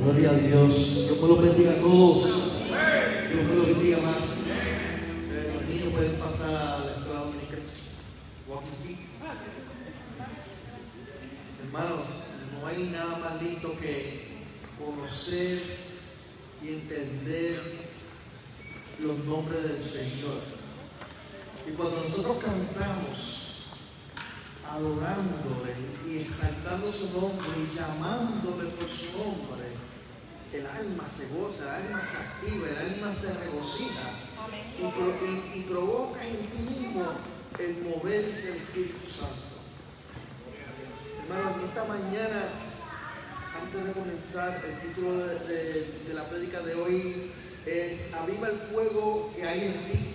Gloria a Dios. Dios me lo bendiga a todos. Dios me lo bendiga más. Los niños pueden pasar a la escuela dominical. Hermanos, no hay nada más lindo que conocer y entender los nombres del Señor. Y cuando nosotros cantamos, adorándole y exaltando su nombre y llamándole por su nombre, el alma se goza, el alma se activa, el alma se regocija y provoca en ti mismo el mover del Espíritu Santo. Hermanos, esta mañana, antes de comenzar, el título de la prédica de hoy es Aviva el fuego que hay en ti.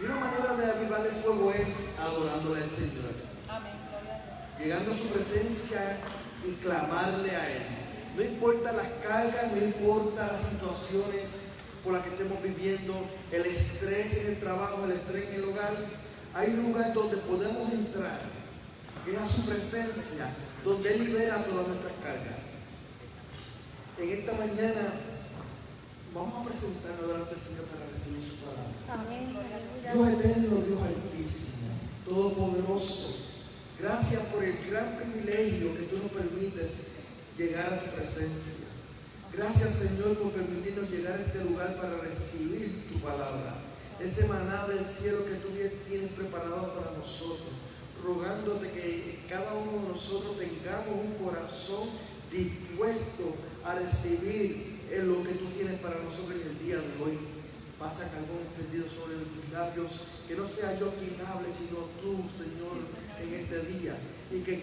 Y una manera de avivar el fuego es adorándole al Señor. Llegando a su presencia y clamarle a Él. No importa las cargas, no importa las situaciones por las que estemos viviendo, el estrés en el trabajo, el estrés en el hogar, hay un lugar donde podemos entrar, que es a su presencia, donde Él libera todas nuestras cargas. En esta mañana vamos a presentarnos delante del Señor para recibir su palabra. Amén. Dios eterno, Dios altísimo, todopoderoso, gracias por el gran privilegio que tú nos permites llegar a tu presencia. Gracias, Señor, por permitirnos llegar a este lugar para recibir tu palabra, ese maná del cielo que tú tienes preparado para nosotros, rogándote que cada uno de nosotros tengamos un corazón dispuesto a recibir lo que tú tienes para nosotros en el día de hoy. Pasa carbón encendido sobre tus labios, que no sea yo quien hable, sino tú, Señor, en este día. Y que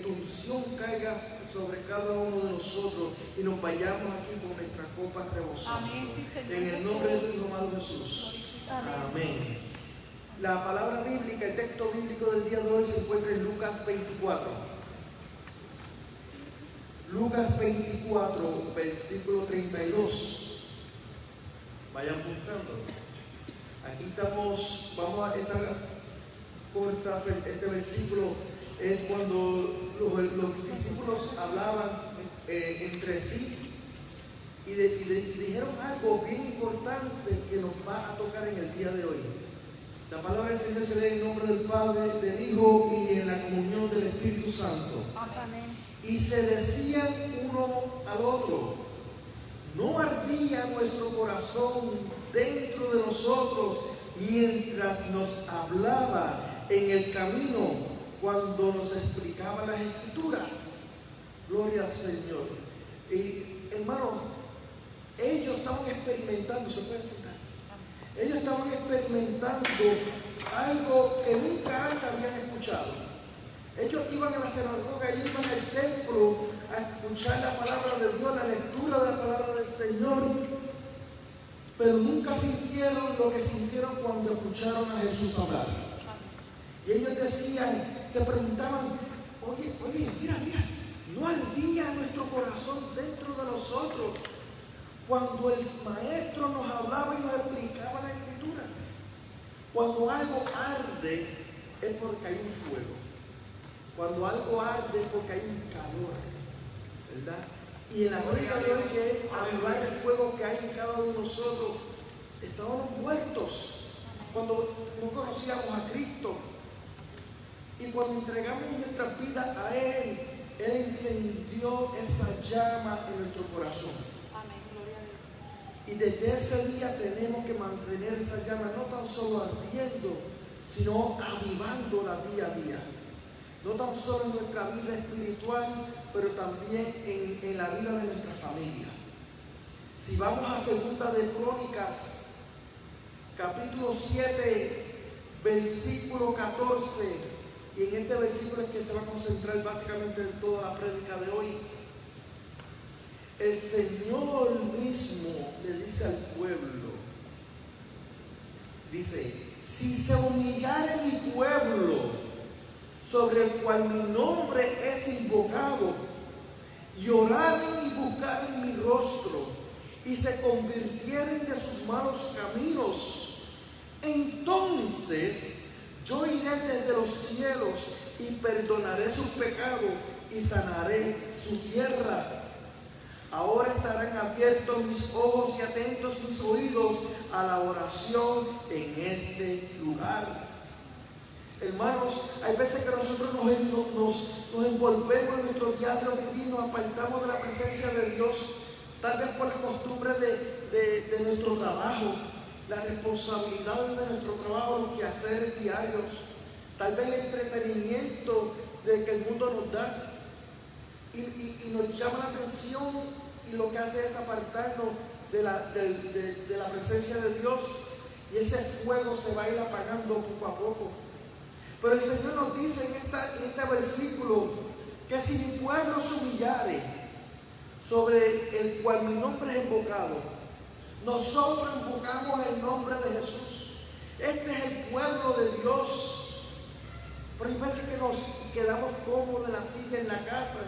tu unción caiga sobre cada uno de nosotros y nos vayamos aquí con nuestras copas rebosando. En el nombre de tu Hijo amado Jesús. Amén. La palabra bíblica, el texto bíblico del día de hoy se encuentra en Lucas 24. Lucas 24, versículo 32. Vayan buscando. Aquí estamos, vamos a esta corta, este versículo es cuando los discípulos hablaban entre sí y dijeron algo bien importante que nos va a tocar en el día de hoy. La palabra del Señor se lee en nombre del Padre, del Hijo y en la comunión del Espíritu Santo. Amén. Y se decían uno al otro: ¿no ardía nuestro corazón dentro de nosotros mientras nos hablaba en el camino cuando nos explicaba las Escrituras? Gloria al Señor. Y hermanos, ellos estaban experimentando, ¿se pueden sentar? Ellos estaban experimentando algo que nunca antes habían escuchado. Ellos iban a la sinagoga, ellos iban al templo a escuchar la palabra de Dios, la lectura de la palabra del Señor, pero nunca sintieron lo que sintieron cuando escucharon a Jesús hablar. Y ellos decían, se preguntaban: oye, mira, ¿no ardía nuestro corazón dentro de nosotros cuando el maestro nos hablaba y nos explicaba la Escritura? Cuando algo arde es porque hay un fuego. Cuando algo arde es porque hay un calor, ¿verdad? Y en la gloria de hoy, que es avivar el fuego que hay en cada uno de nosotros, estábamos muertos cuando no conocíamos a Cristo. Y cuando entregamos nuestra vida a Él, Él encendió esa llama en nuestro corazón. Y desde ese día tenemos que mantener esa llama no tan solo ardiendo, sino avivándola día a día. No tan solo en nuestra vida espiritual, pero también en la vida de nuestra familia. Si vamos a Segunda de Crónicas, capítulo 7, versículo 14, y en este versículo es que se va a concentrar básicamente en toda la prédica de hoy. El Señor mismo le dice al pueblo, dice: si se humillare mi pueblo, sobre el cual mi nombre es invocado, y oraren y buscaren mi rostro, y se convirtieren de sus malos caminos, entonces yo iré desde los cielos y perdonaré sus pecados y sanaré su tierra. Ahora estarán abiertos mis ojos y atentos mis oídos a la oración en este lugar. Hermanos, hay veces que nosotros nos envolvemos en nuestro diario vivir, nos apartamos de la presencia de Dios, tal vez por la costumbre de nuestro trabajo, las responsabilidades de nuestro trabajo, los quehaceres diarios, tal vez el entretenimiento que el mundo nos da, y nos llama la atención, y lo que hace es apartarnos de la presencia de Dios, y ese fuego se va a ir apagando poco a poco. Pero el Señor nos dice en este versículo que si mi pueblo se humillare, sobre el cual mi nombre es invocado, nosotros invocamos el nombre de Jesús. Este es el pueblo de Dios. Pero hay veces que nos quedamos cómodos en la silla, en la casa,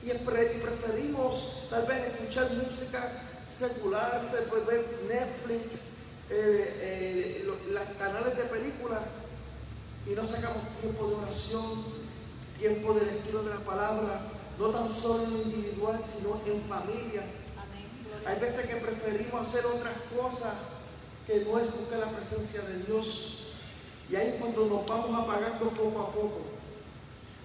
y preferimos tal vez escuchar música secular, ver Netflix, los canales de películas, y no sacamos tiempo de oración, tiempo de lectura de la palabra, no tan solo en lo individual, sino en familia. Hay veces que preferimos hacer otras cosas que no es buscar la presencia de Dios. Y ahí es cuando nos vamos apagando poco a poco.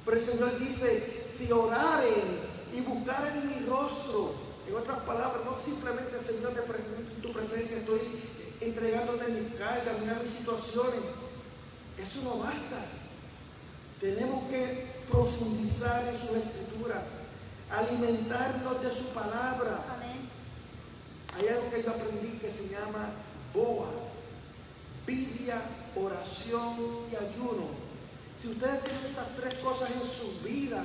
Pero el Señor dice, si oraren y buscaren mi rostro, en otras palabras, no simplemente, Señor, te presento en tu presencia, estoy entregándote mis cargas, mis situaciones. Eso no basta. Tenemos que profundizar en su escritura, alimentarnos de su palabra. Amén. Hay algo que yo aprendí que se llama BOA: Biblia, oración y ayuno. Si ustedes tienen esas tres cosas en su vida,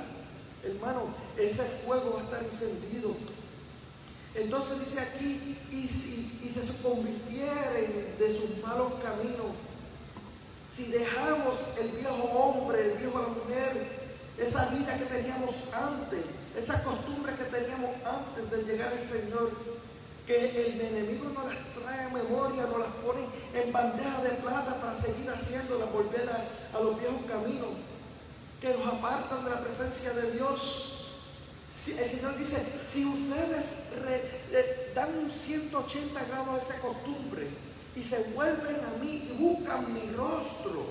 hermano, ese fuego va a estar encendido. Entonces dice aquí, y se convirtieren de sus malos caminos. Si dejamos el viejo hombre, el viejo la mujer, esa vida que teníamos antes, esa costumbre que teníamos antes de llegar al Señor, que el enemigo nos las trae a memoria, nos las pone en bandeja de plata para seguir haciéndolas, volver a los viejos caminos, que nos apartan de la presencia de Dios. El Señor dice, si ustedes dan un 180 grados a esa costumbre y se vuelven a mí y buscan mi rostro,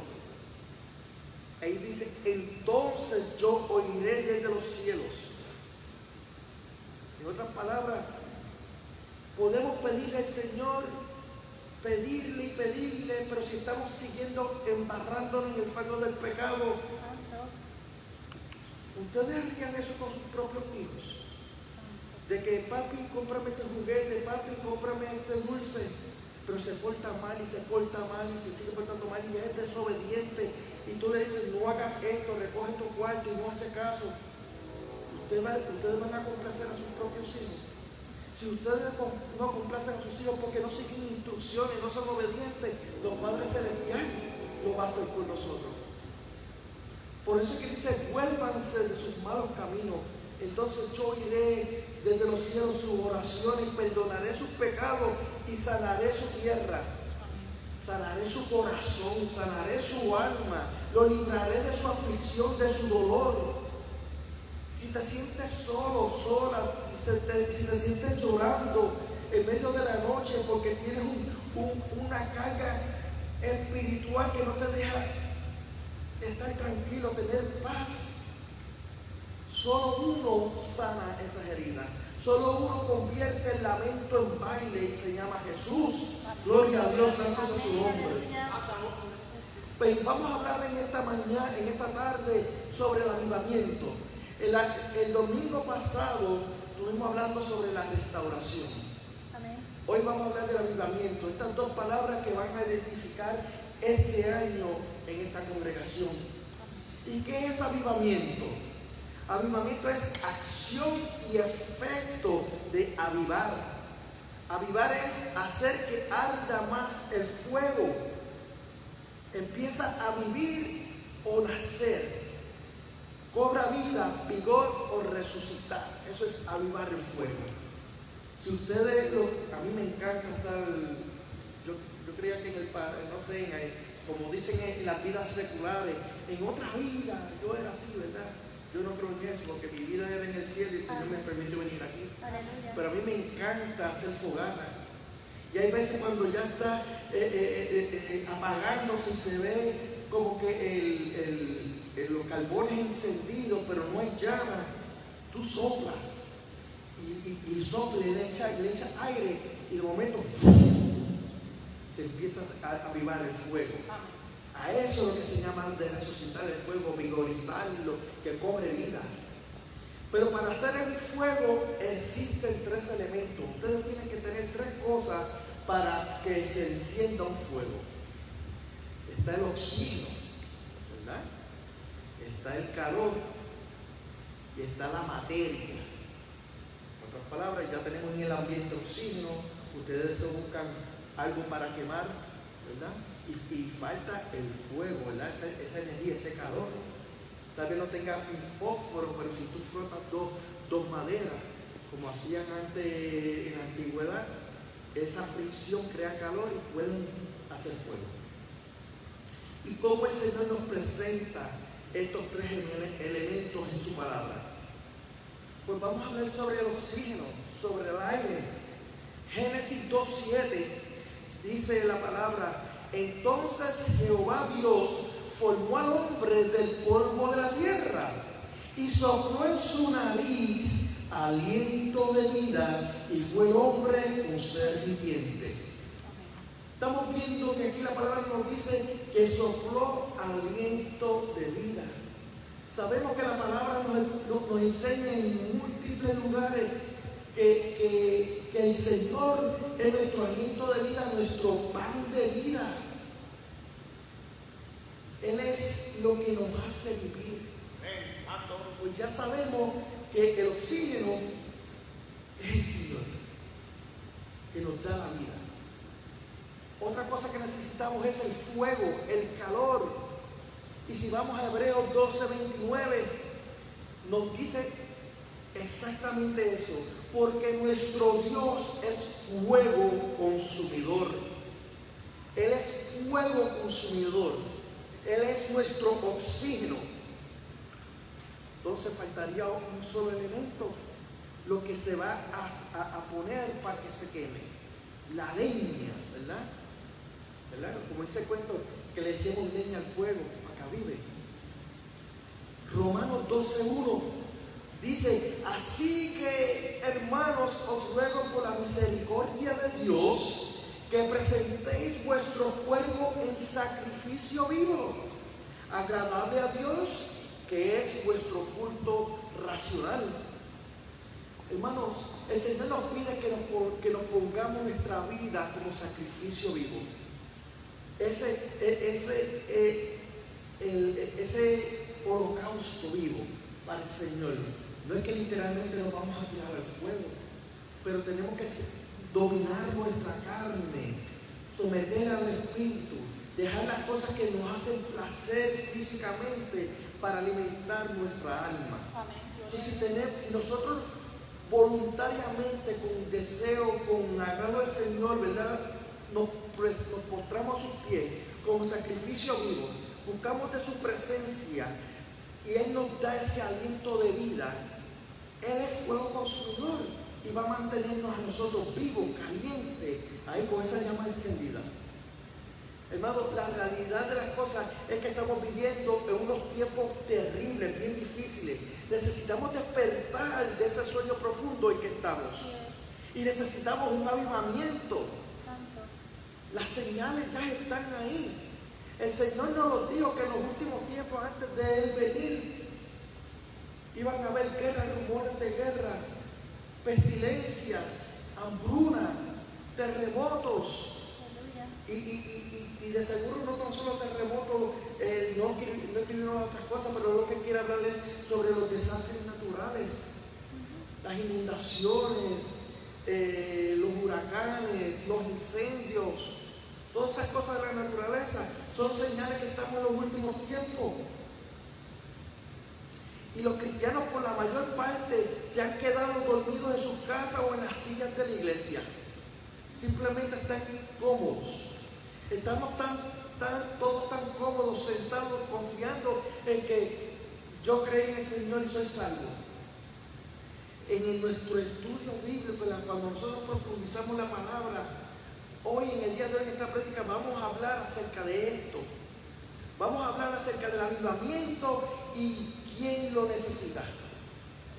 ahí dice, entonces yo oiré desde los cielos. En otras palabras, podemos pedirle al Señor, pedirle y pedirle, pero si estamos siguiendo embarrándonos en el fango del pecado, ustedes harían eso con sus propios hijos. De que papi, cómprame este juguete, papi, cómprame este dulce, pero se porta mal y se porta mal y se sigue portando mal y es desobediente. Y tú le dices, no hagas esto, recoge tu cuarto y no hace caso. Ustedes van a complacer a sus propios hijos. Si ustedes no complacen a sus hijos porque no siguen instrucciones, no son obedientes, los padres celestiales lo van a hacer por nosotros. Por eso es que dice, vuélvanse de sus malos caminos. Entonces yo iré desde los cielos sus oraciones y perdonaré sus pecados y sanaré su tierra. Sanaré su corazón, sanaré su alma, lo libraré de su aflicción, de su dolor. Si te sientes solo, sola, si te sientes llorando en medio de la noche porque tienes una carga espiritual que no te deja estar tranquilo, tener paz, solo uno sana esas heridas. Solo uno convierte el lamento en baile y se llama Jesús. Gloria a Dios, santo es su nombre. Pues vamos a hablar en esta mañana, en esta tarde, sobre el avivamiento. El domingo pasado estuvimos hablando sobre la restauración. Hoy vamos a hablar del avivamiento. Estas dos palabras que van a identificar este año en esta congregación. ¿Y qué es avivamiento? Avivamiento es acción y efecto de avivar. Avivar es hacer que arda más el fuego. Empieza a vivir o nacer. Cobra vida, vigor o resucitar. Eso es avivar el fuego. Si ustedes, a mí me encanta estar, yo creía que en el, no sé, como dicen en las vidas seculares, en otra vida yo era así, ¿verdad? Yo no creo en eso, porque mi vida era en el cielo y el Señor me permitió venir aquí. Aleluya. Pero a mí me encanta hacer fogata. Y hay veces cuando ya está apagándose, se ve como que los carbones encendidos, pero no hay llama. Tú soplas y sopla y le echa aire y de momento se empieza a avivar el fuego. A eso es lo que se llama de resucitar el fuego, vigorizarlo, que cobre vida. Pero para hacer el fuego existen 3 elementos. Ustedes tienen que tener 3 cosas para que se encienda un fuego. Está el oxígeno, ¿verdad? Está el calor y está la materia. En otras palabras, ya tenemos en el ambiente oxígeno, ustedes se buscan algo para quemar, ¿verdad? Y falta el fuego, ¿verdad? Esa energía, ese calor. Tal vez no tenga un fósforo, pero si tú frotas dos maderas, como hacían antes en la antigüedad, esa fricción crea calor y pueden hacer fuego. ¿Y cómo el Señor nos presenta estos 3 elementos en su palabra? Pues vamos a hablar sobre el oxígeno, sobre el aire. Génesis 2:7 dice la palabra: entonces Jehová Dios formó al hombre del polvo de la tierra y sopló en su nariz aliento de vida, y fue el hombre un ser viviente. Estamos viendo que aquí la palabra nos dice que sopló aliento de vida. Sabemos que la palabra nos enseña en múltiples lugares que el Señor es nuestro aliento de vida, nuestro pan de vida. Él es lo que nos hace vivir. Pues ya sabemos que el oxígeno es el Señor, que nos da la vida. Otra cosa que necesitamos es el fuego, el calor. Y si vamos a Hebreos 12:29, nos dice exactamente eso. Porque nuestro Dios es fuego consumidor. Él es fuego consumidor. Él es nuestro oxígeno. Entonces faltaría un solo elemento, lo que se va a poner para que se queme: la leña, ¿verdad? Como dice el cuento, que le echemos leña al fuego para que avive. Romanos 12:1 dice: así que, hermanos, os ruego por la misericordia de Dios que presentéis vuestro cuerpo en sacrificio vivo, agradable a Dios, que es vuestro culto racional. Hermanos, el Señor nos pide que nos pongamos nuestra vida como sacrificio vivo. Ese holocausto vivo para el Señor. No es que literalmente nos vamos a tirar al fuego, pero tenemos que dominar nuestra carne, someter al Espíritu, dejar las cosas que nos hacen placer físicamente para alimentar nuestra alma. Entonces, si nosotros voluntariamente, con deseo, con agrado al Señor, ¿verdad?, nos postramos a sus pies como sacrificio vivo, buscamos de su presencia y Él nos da ese aliento de vida. Él es fuego consumidor y va a mantenernos a nosotros vivos, calientes, ahí con esa llama encendida. Hermano, la realidad de las cosas es que estamos viviendo en unos tiempos terribles, bien difíciles. Necesitamos despertar de ese sueño profundo en que estamos. Y necesitamos un avivamiento. Las señales ya están ahí. El Señor nos lo dijo que en los últimos tiempos, antes de Él venir, iban a haber guerras, rumores de guerra, pestilencias, hambruna, terremotos. Y de seguro no tan solo terremotos, no escribieron otras cosas, pero lo que quiero hablarles sobre los desastres naturales, las inundaciones, los huracanes, los incendios. Todas esas cosas de la naturaleza son señales que estamos en los últimos tiempos. Y los cristianos, por la mayor parte, se han quedado dormidos en sus casas o en las sillas de la iglesia. Simplemente están cómodos. Estamos todos tan cómodos, sentados, confiando en que yo creí en el Señor y soy salvo. Nuestro estudio bíblico, cuando nosotros profundizamos la palabra, hoy en el día de hoy en esta prédica vamos a hablar acerca de esto. Vamos a hablar acerca del avivamiento y quién lo necesita.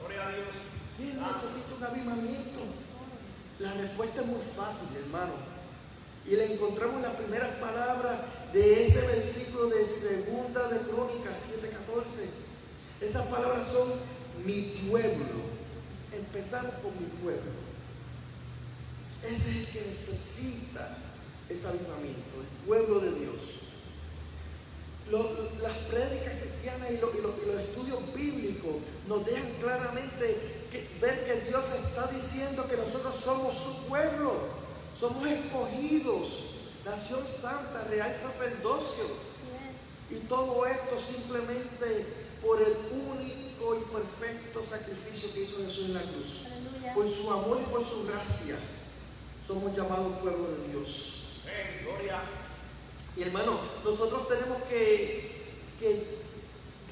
Gloria a Dios. ¿Quién necesita un avivamiento? La respuesta es muy fácil, hermano. Y le encontramos en las primeras palabras de ese versículo de Segunda de Crónicas 7:14. Esas palabras son mi pueblo. Empezamos con mi pueblo. Ese es el que necesita ese avivamiento, el pueblo de Dios. Las prédicas cristianas y los estudios bíblicos nos dejan claramente ver que Dios está diciendo que nosotros somos su pueblo, somos escogidos, nación santa, real sacerdocio. Y todo esto simplemente por el único y perfecto sacrificio que hizo Jesús en la cruz. Aleluya. Por su amor y por su gracia somos llamados pueblo de Dios. Gloria. Y hermano, nosotros tenemos que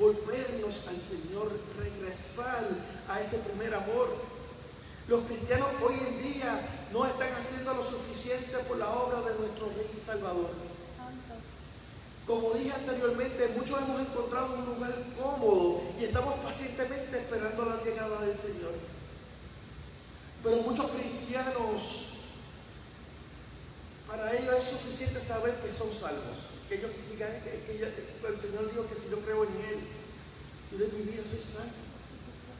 volvernos al Señor, regresar a ese primer amor. Los cristianos hoy en día no están haciendo lo suficiente por la obra de nuestro Rey y Salvador. Como dije anteriormente, muchos hemos encontrado un lugar cómodo y estamos pacientemente esperando la llegada del Señor. Pero muchos cristianos, para ellos es suficiente saber que son salvos. Que ellos digan que el Señor dijo que si yo creo en Él, yo de mi vida soy salvo.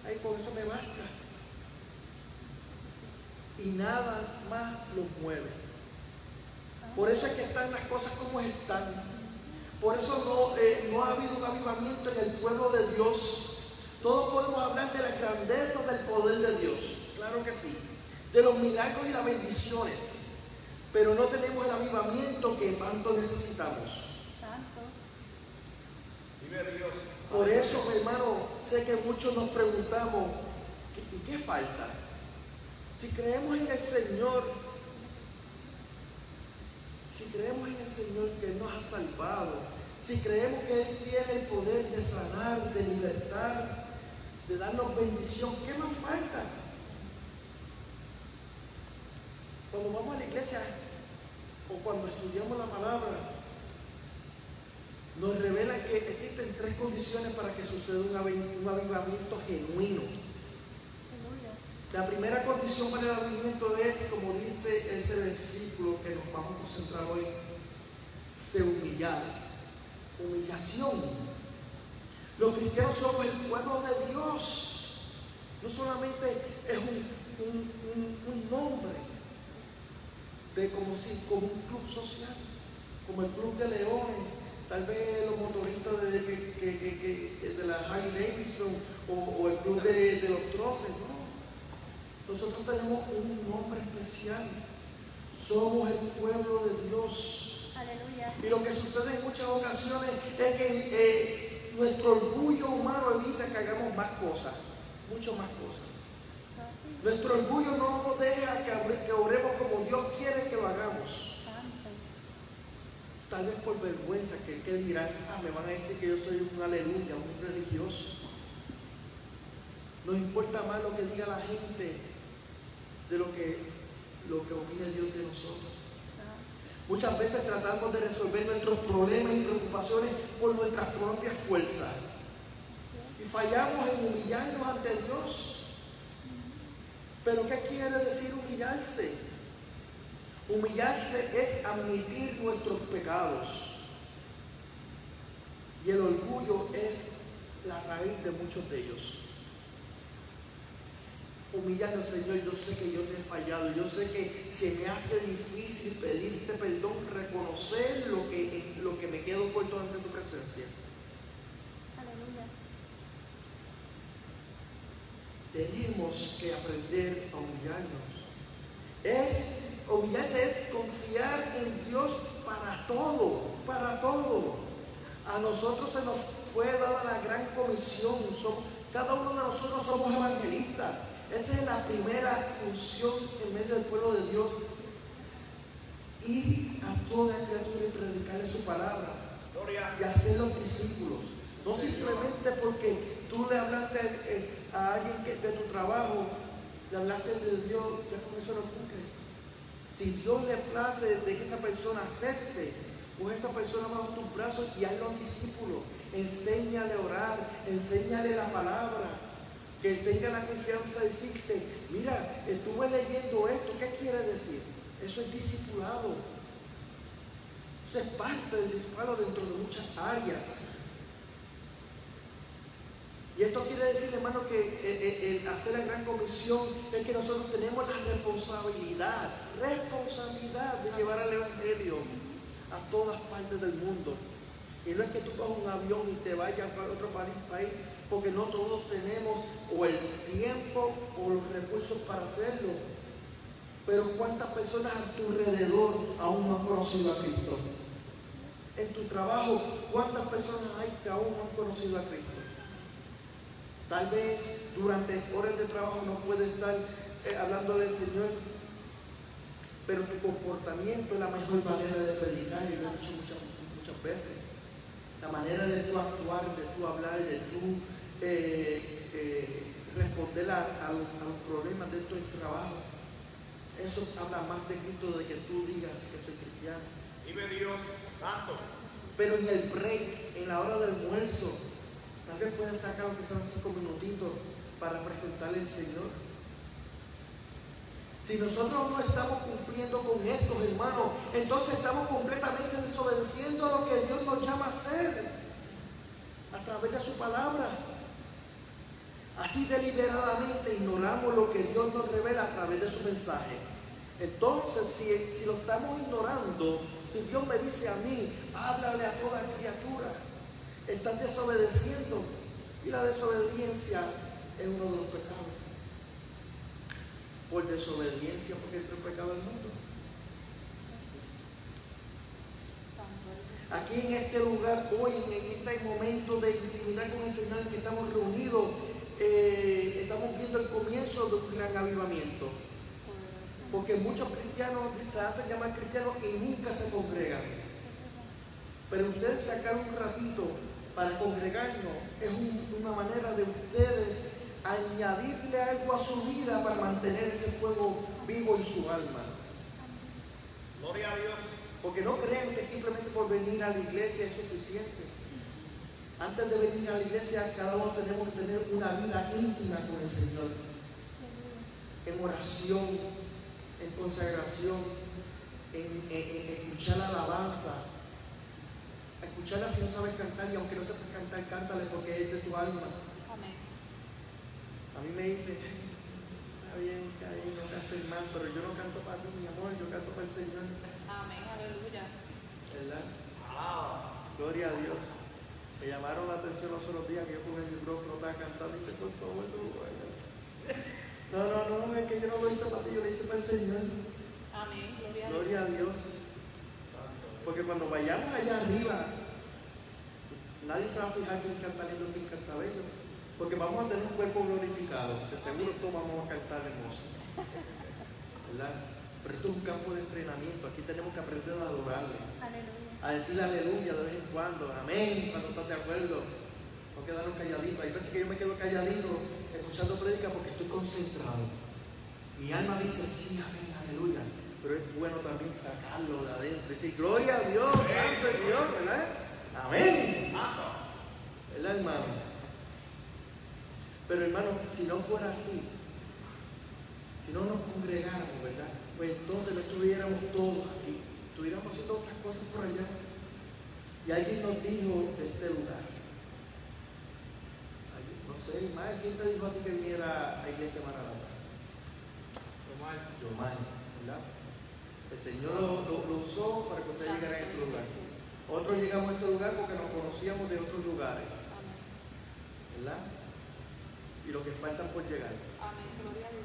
Ahí con eso me basta. Y nada más los mueve. Por eso es que están las cosas como están. Por eso no ha habido un avivamiento en el pueblo de Dios. Todos podemos hablar de la grandeza del poder de Dios. Claro que sí. De los milagros y las bendiciones. Pero no tenemos el avivamiento que tanto necesitamos. Vive Dios. Por eso, mi hermano, sé que muchos nos preguntamos, ¿y qué falta? Si creemos en el Señor, que Él nos ha salvado, si creemos que Él tiene el poder de sanar, de libertar, de darnos bendición, ¿qué nos falta? Cuando vamos a la iglesia o cuando estudiamos la palabra, nos revela que existen tres condiciones para que suceda un avivamiento genuino. La primera condición para el avivamiento es, como dice ese versículo que nos vamos a concentrar hoy, se humillar. Humillación. Los cristianos somos el pueblo de Dios. No solamente es un nombre como un club social, como el Club de Leones, tal vez los motoristas de la Harley Davidson o el club de los troces, ¿no? Nosotros tenemos un nombre especial. Somos el pueblo de Dios. Aleluya. Y lo que sucede en muchas ocasiones es que nuestro orgullo humano evita que hagamos más cosas, mucho más cosas. Nuestro orgullo no nos deja que oremos como Dios quiere que lo hagamos. Tal vez por vergüenza, que dirán, me van a decir que yo soy un aleluya, un religioso. Nos importa más lo que diga la gente de lo que opine Dios de nosotros. Muchas veces tratamos de resolver nuestros problemas y preocupaciones por nuestras propias fuerzas. Y fallamos en humillarnos ante Dios. Pero ¿qué quiere decir humillarse? Humillarse es admitir nuestros pecados. Y el orgullo es la raíz de muchos de ellos. Humillarnos, Señor, yo sé que yo te he fallado, yo sé que se me hace difícil pedirte perdón, reconocer lo que me quedo corto ante tu presencia. Aleluya. Tenemos que aprender a humillarnos. Humillarse es confiar en Dios para todo, para todo. A nosotros se nos fue dada la gran comisión. Cada uno de nosotros somos evangelistas. Esa es la primera función en medio del pueblo de Dios. Ir a toda criatura y predicarle su palabra. Gloria. Y hacer los discípulos. No simplemente porque tú le hablaste a alguien de tu trabajo, le hablaste de Dios, ya con eso no cumple. Si Dios le place de que esa persona acepte, pues esa persona bajo tus brazos y hazlo discípulo. Enséñale a orar, enséñale la palabra. Que tenga la confianza de decirte, mira, estuve leyendo esto, ¿qué quiere decir? Eso es discipulado. Eso es parte del discipulado dentro de muchas áreas. Y esto quiere decir, hermano, que el hacer la gran comisión es que nosotros tenemos la responsabilidad de llevar el Evangelio a todas partes del mundo. Y no es que tú cojas un avión y te vayas a otro país, porque no todos tenemos o el tiempo o los recursos para hacerlo. Pero ¿cuántas personas a tu alrededor aún no han conocido a Cristo? En tu trabajo, ¿cuántas personas hay que aún no han conocido a Cristo? Tal vez durante horas de trabajo no puedes estar hablando del Señor, pero tu comportamiento es la mejor manera de predicar, y lo he dicho muchas veces. La manera de tú actuar, de tú hablar, de tú responder a los problemas de tu trabajo. Eso habla más de Cristo, de que tú digas que soy cristiano. Vive Dios santo. Pero en el break, en la hora del almuerzo, tal vez puedes sacar aunque sean 5 minutitos para presentarle al Señor. Si nosotros no estamos cumpliendo con estos, hermanos, entonces estamos completamente desobedeciendo lo que Dios nos llama a hacer a través de su palabra. Así deliberadamente ignoramos lo que Dios nos revela a través de su mensaje. Entonces, si lo estamos ignorando, si Dios me dice a mí, háblale a toda criatura, estás desobedeciendo. Y la desobediencia es uno de los pecados. Por desobediencia, porque entró el pecado al mundo. Aquí en este lugar, hoy, en este momento de intimidad con el Señor en que estamos reunidos, estamos viendo el comienzo de un gran avivamiento. Porque muchos cristianos se hacen llamar cristianos y nunca se congregan. Pero ustedes sacar un ratito para congregarnos es una manera de ustedes añadirle algo a su vida para mantener ese fuego vivo en su alma. Gloria a Dios. Porque no crean que simplemente por venir a la iglesia es suficiente. Antes de venir a la iglesia, cada uno tenemos que tener una vida íntima con el Señor. En oración, en consagración, en escuchar la alabanza. Escucharla si no sabes cantar, y aunque no sepas cantar, cántale porque es de tu alma. Amén. A mí me dice, está bien, no cantes más, pero yo no canto para ti, mi amor, yo canto para el Señor. Amén, aleluya. ¿Verdad? Alaba. Gloria a Dios. Me llamaron la atención los otros días que yo con el micrófono estaba cantando y dice, por favor, no, es que yo no lo hice para ti, yo lo hice para el Señor. Amén, Gloria a Dios. Porque cuando vayamos allá arriba, nadie se va a fijar quién canta lindo, quién canta bello. Porque vamos a tener un cuerpo glorificado. De seguro todos vamos a cantar hermoso. ¿Verdad? Pero esto es un campo de entrenamiento. Aquí tenemos que aprender a adorarle. Aleluya. A decirle aleluya de vez en cuando. Amén, cuando estás de acuerdo. No quedarnos calladitos. Hay veces que yo me quedo calladito escuchando prédica porque estoy concentrado. Mi alma dice sí, amén, aleluya. Pero es bueno también sacarlo de adentro y decir, gloria a Dios, santo es Dios, ¿verdad? Amén. ¿Verdad, hermano? Pero hermano, si no fuera así, si no nos congregáramos, ¿verdad? Pues entonces no estuviéramos todos aquí, estuviéramos haciendo otras cosas por allá. Y alguien nos dijo de este lugar, no sé, Ismael, ¿quién te dijo a ti que viniera a Iglesia Maranatha? Yomar, ¿verdad? El Señor lo usó para que usted llegara a este lugar. Otros llegamos a este lugar porque nos conocíamos de otros lugares, ¿verdad? Y lo que faltan por llegar. Amén, gloria a Dios.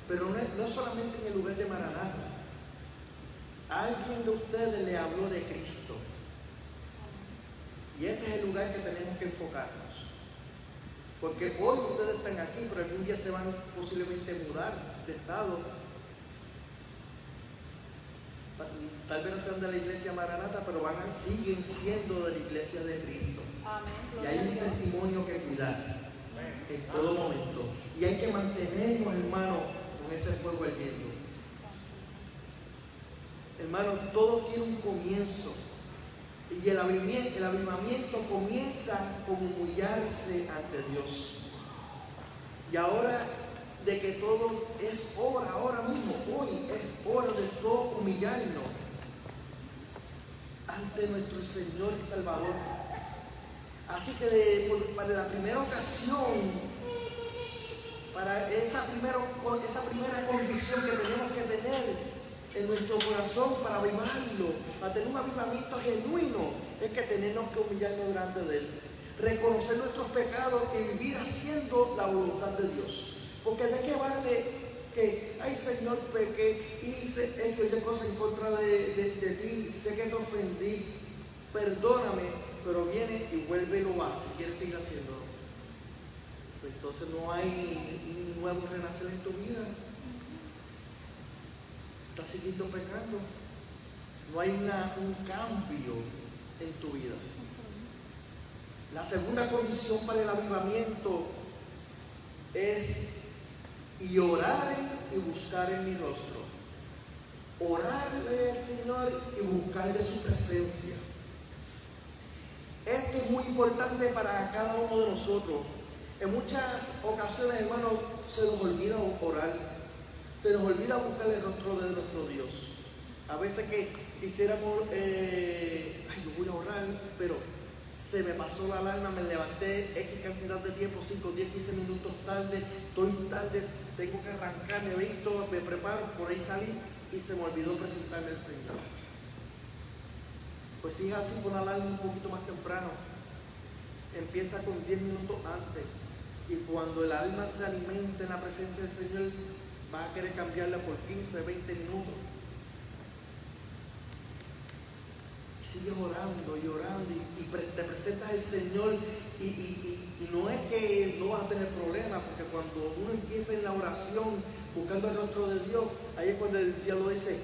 Pero no solamente en el lugar de Maranatha. Alguien de ustedes le habló de Cristo. Y ese es el lugar que tenemos que enfocarnos. Porque hoy ustedes están aquí, pero algún día se van posiblemente a mudar de estado. Tal vez no sean de la iglesia Maranatha, pero siguen siendo de la iglesia de Cristo. Amén, Y gloria hay a un Dios. testimonio que cuidar. en todo momento. Y hay que mantenernos, hermano, con ese fuego ardiendo. Hermano, todo tiene un comienzo. Y el avivamiento comienza con humillarse ante Dios. Y ahora de que todo es hora, ahora mismo, hoy es hora de todo humillarnos ante nuestro Señor y Salvador. Así que para la primera ocasión, para esa primera condición que tenemos que tener en nuestro corazón para avivarlo, para tener un avivamiento genuino, es que tenemos que humillarnos delante de Él, reconocer nuestros pecados y vivir haciendo la voluntad de Dios. Porque de qué vale que, ay Señor, pequé, hice esto y de cosas en contra de ti, sé que te ofendí, perdóname, pero viene y vuelve y lo hace, si quieres seguir haciéndolo. Pues entonces no hay un nuevo renacer en tu vida. Estás siguiendo pecando. No hay un cambio en tu vida. La segunda condición para el avivamiento es y orar y buscar en mi rostro. Orarle al Señor y buscarle su presencia. Esto es muy importante para cada uno de nosotros. En muchas ocasiones, hermanos, se nos olvida orar. Se nos olvida buscar el rostro de nuestro Dios. A veces que quisiéramos, yo voy a orar, pero se me pasó la alarma, me levanté X cantidad de tiempo, 5, 10, 15 minutos tarde, estoy tarde, tengo que arrancar, me visto, me preparo, por ahí salí y se me olvidó presentarle al Señor. Pues si es así, pon la alarma un poquito más temprano. Empieza con 10 minutos antes. Y cuando el alma se alimente en la presencia del Señor, vas a querer cambiarla por 15, 20 minutos. Y sigues orando y orando y te presentas al Señor y no es que no vas a tener problemas, porque cuando uno empieza en la oración buscando el rostro de Dios, ahí es cuando el diablo dice,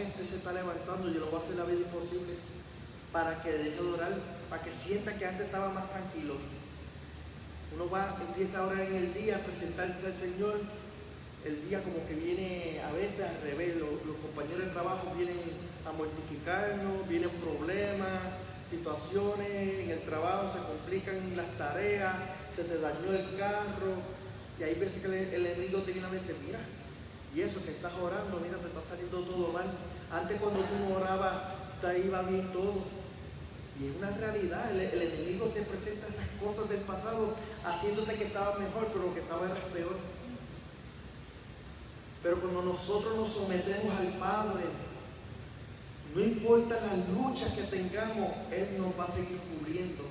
este se está levantando, yo lo voy a hacer la vida imposible para que deje de orar, para que sienta que antes estaba más tranquilo. Uno empieza a orar en el día, a presentarse al Señor. El día como que viene a veces al revés, los compañeros de trabajo vienen a mortificarnos, vienen problemas, situaciones, en el trabajo se complican las tareas, se te dañó el carro, y hay veces que el enemigo te viene a mente, mira, y eso que estás orando, mira, te está saliendo todo mal. Antes cuando tú no orabas, te iba bien todo. Y es una realidad, el enemigo te presenta esas cosas del pasado, haciéndote que estaba mejor, pero lo que estaba era peor. Pero cuando nosotros nos sometemos al Padre, no importa las luchas que tengamos, Él nos va a seguir cubriendo.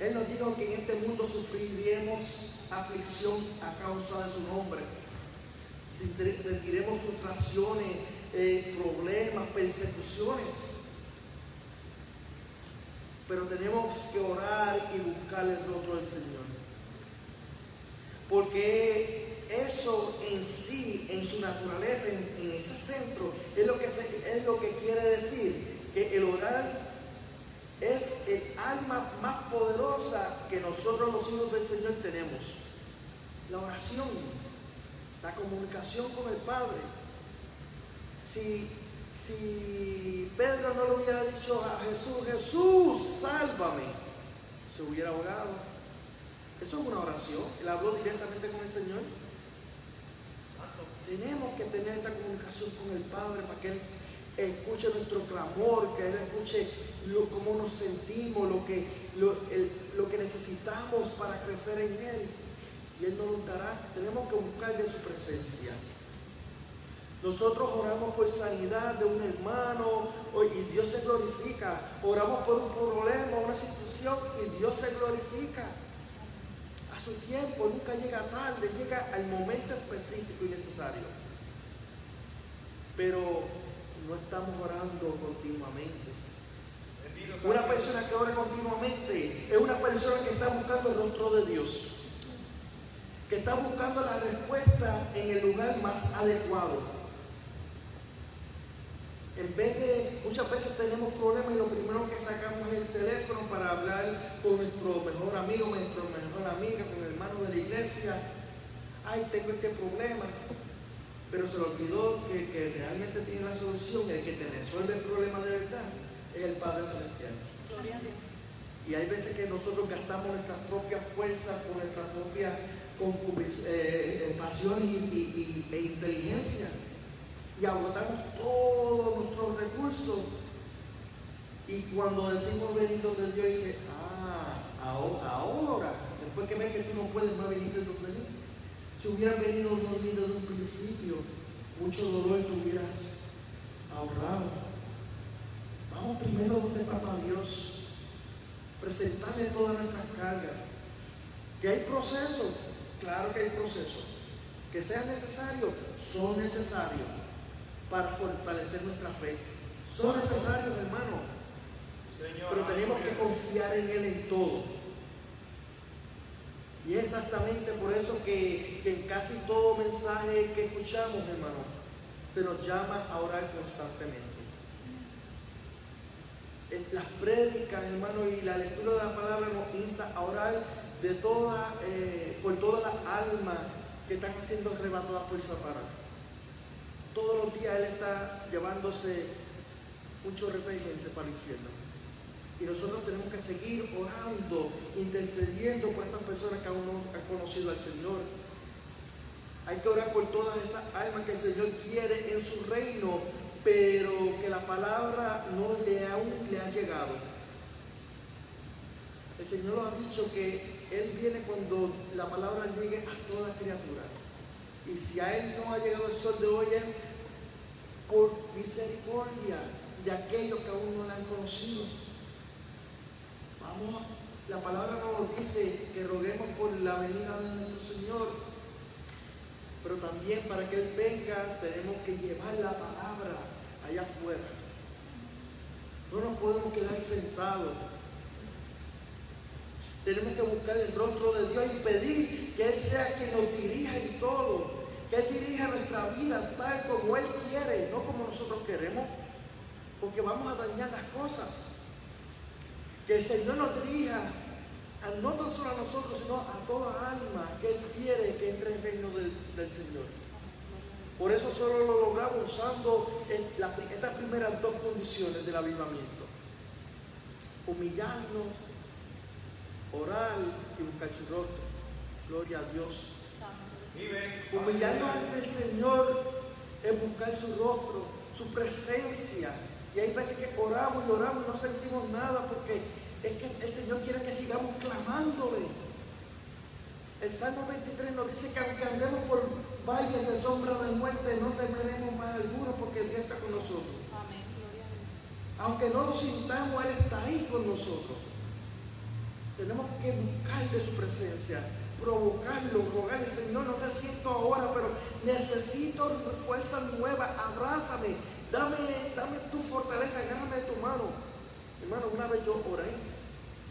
Él nos dijo que en este mundo sufriremos aflicción a causa de su nombre. Sentiremos frustraciones, problemas, persecuciones. Pero tenemos que orar y buscar el rostro del Señor. Porque eso en sí, en su naturaleza, en ese centro, es lo que quiere decir que el orar es el alma más poderosa que nosotros los hijos del Señor tenemos. La oración, la comunicación con el Padre. Si Pedro no le hubiera dicho a Jesús, Jesús, sálvame, se hubiera ahogado. Eso es una oración. Él habló directamente con el Señor. Tenemos que tener esa comunicación con el Padre para que Él escuche nuestro clamor, que Él escuche cómo nos sentimos, lo que necesitamos para crecer en Él. Y Él nos lo dará. Tenemos que buscar de su presencia. Nosotros oramos por sanidad de un hermano y Dios se glorifica. Oramos por un problema, una situación y Dios se glorifica. A su tiempo, nunca llega tarde, llega al momento específico y necesario. Pero no estamos orando continuamente. Una persona que ora continuamente es una persona que está buscando el rostro de Dios, que está buscando la respuesta en el lugar más adecuado. En vez de, muchas veces tenemos problemas y lo primero que sacamos es el teléfono para hablar con nuestro mejor amigo, nuestra mejor amiga, con el hermano de la iglesia. Ay, tengo este problema. Pero se le olvidó que realmente tiene la solución, el que te resuelve el problema de verdad es el Padre Celestial. Gloria a Dios. Y hay veces que nosotros gastamos nuestras propias fuerzas con nuestras propias pasión e inteligencia y agotamos todos nuestros recursos. Y cuando decimos venido de Dios, dice, ahora, después que ves que tú no puedes más venir de donde mí. Si hubieras venido dormido desde un principio, mucho dolor te hubieras ahorrado. Vamos primero donde Papá Dios, presentarle todas nuestras cargas. ¿Que hay procesos? Claro que hay procesos. Que sean necesarios, son necesarios para fortalecer nuestra fe. Son necesarios, hermano. Señor, Pero tenemos que confiar en Él en todo. Y es exactamente por eso que en casi todo mensaje que escuchamos, hermano, se nos llama a orar constantemente. Las prédicas, hermano, y la lectura de la palabra nos insta a orar por todas las almas que están siendo arrebatadas por Satanás. Todos los días Él está llevándose mucho representantes para el infierno. Y nosotros tenemos que seguir orando, intercediendo por esas personas que aún no han conocido al Señor. Hay que orar por todas esas almas que el Señor quiere en su reino, pero que la palabra no aún le ha llegado. El Señor nos ha dicho que Él viene cuando la palabra llegue a toda criatura. Y si a Él no ha llegado el sol de hoy es por misericordia de aquellos que aún no la han conocido. Vamos, la palabra nos dice que roguemos por la venida de nuestro Señor, pero también para que Él venga tenemos que llevar la palabra allá afuera. No nos podemos quedar sentados. Tenemos que buscar el rostro de Dios y pedir que Él sea quien nos dirija en todo, que Él dirija nuestra vida tal como Él quiere, no como nosotros queremos, porque vamos a dañar las cosas. Que el Señor nos dirija, no tan solo a nosotros, sino a toda alma que Él quiere que entre el reino del Señor. Por eso solo lo logramos usando estas primeras dos condiciones del avivamiento: humillarnos, orar y buscar su rostro. Gloria a Dios. Humillarnos ante el Señor es buscar su rostro, su presencia. Y hay veces que oramos y oramos y no sentimos nada, porque es que el Señor quiere que sigamos clamándole. El Salmo 23 nos dice que aunque andemos por valles de sombra de muerte, no temeremos más alguno, porque Dios está con nosotros. Amén. Gloria a Dios. Aunque no lo sintamos, Él está ahí con nosotros. Tenemos que buscar de su presencia, provocarlo, rogarle: Señor, no te siento ahora, pero necesito fuerza nueva, abrázame, dame tu fortaleza, agárrame de tu mano. Hermano, una vez yo oré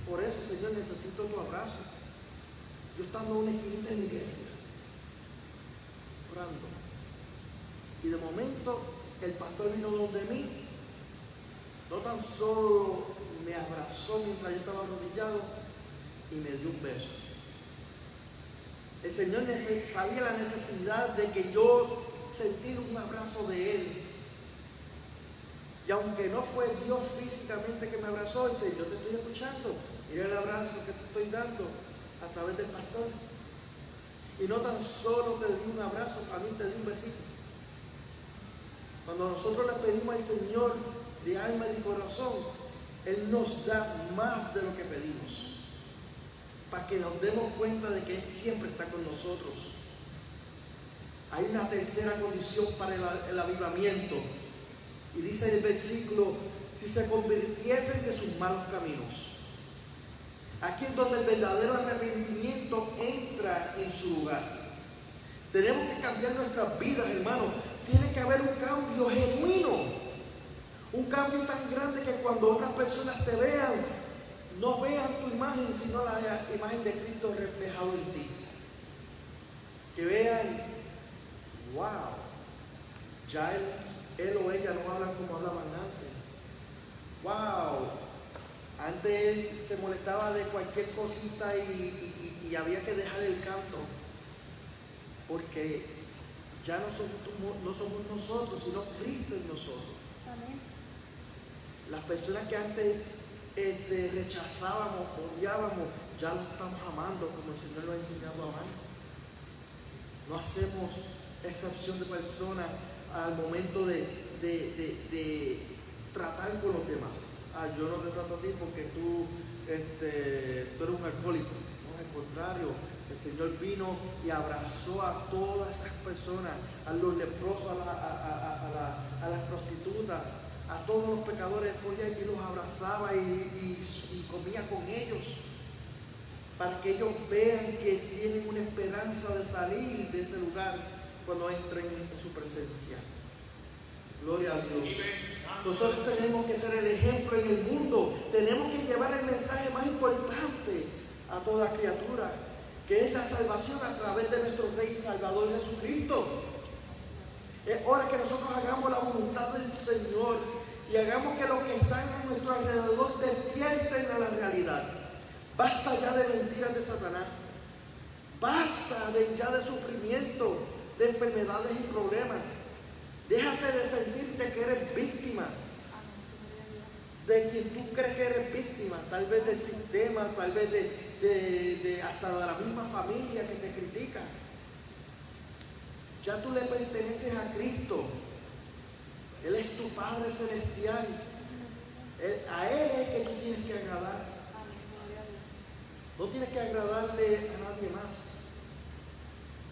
por eso: Señor, necesito tu abrazo. Yo estando en una esquinita en la iglesia, orando, y de momento el pastor vino donde mí. No tan solo me abrazó mientras yo estaba arrodillado y me dio un beso. El Señor sabía la necesidad de que yo sintiera un abrazo de Él. Y aunque no fue Dios físicamente que me abrazó, dice: yo te estoy escuchando, mira el abrazo que te estoy dando a través del pastor. Y no tan solo te di un abrazo, a mí te di un besito. Cuando nosotros le pedimos al Señor de alma y de corazón, Él nos da más de lo que pedimos, para que nos demos cuenta de que Él siempre está con nosotros. Hay una tercera condición para el avivamiento, y dice el versículo: si se convirtiesen de sus malos caminos. Aquí es donde el verdadero arrepentimiento entra en su lugar. Tenemos que cambiar nuestras vidas, hermanos. Tiene que haber un cambio genuino, un cambio tan grande que cuando otras personas te vean, no vean tu imagen, sino la imagen de Cristo reflejado en ti. Que vean: wow, ya él o ella no hablan como hablaban antes. ¡Wow! Antes se molestaba de cualquier cosita y había que dejar el canto, porque ya no somos nosotros, sino Cristo en nosotros. Amén. Las personas que antes rechazábamos, odiábamos, ya lo estamos amando como el Señor nos ha enseñado a amar. No hacemos excepción de personas al momento de tratar con los demás. Yo no te trato a ti porque tú eres un alcohólico. No, al contrario, el Señor vino y abrazó a todas esas personas, a los leprosos, a las prostitutas, a todos los pecadores. Oye, y los abrazaba y comía con ellos, para que ellos vean que tienen una esperanza de salir de ese lugar cuando entren en su presencia. Gloria a Dios. Nosotros tenemos que ser el ejemplo en el mundo. Tenemos que llevar el mensaje más importante a toda criatura, que es la salvación a través de nuestro Rey y Salvador Jesucristo. Es hora que nosotros hagamos la voluntad del Señor y hagamos que los que están a nuestro alrededor despierten a la realidad. Basta ya de mentiras de Satanás. Basta ya de sufrimiento, de enfermedades y problemas. Déjate de sentirte que eres víctima de quien tú crees que eres víctima, tal vez del sistema, tal vez hasta de la misma familia que te critica. Ya tú le perteneces a Cristo. Él es tu Padre Celestial. A Él es que tú tienes que agradar. No tienes que agradarle a nadie más.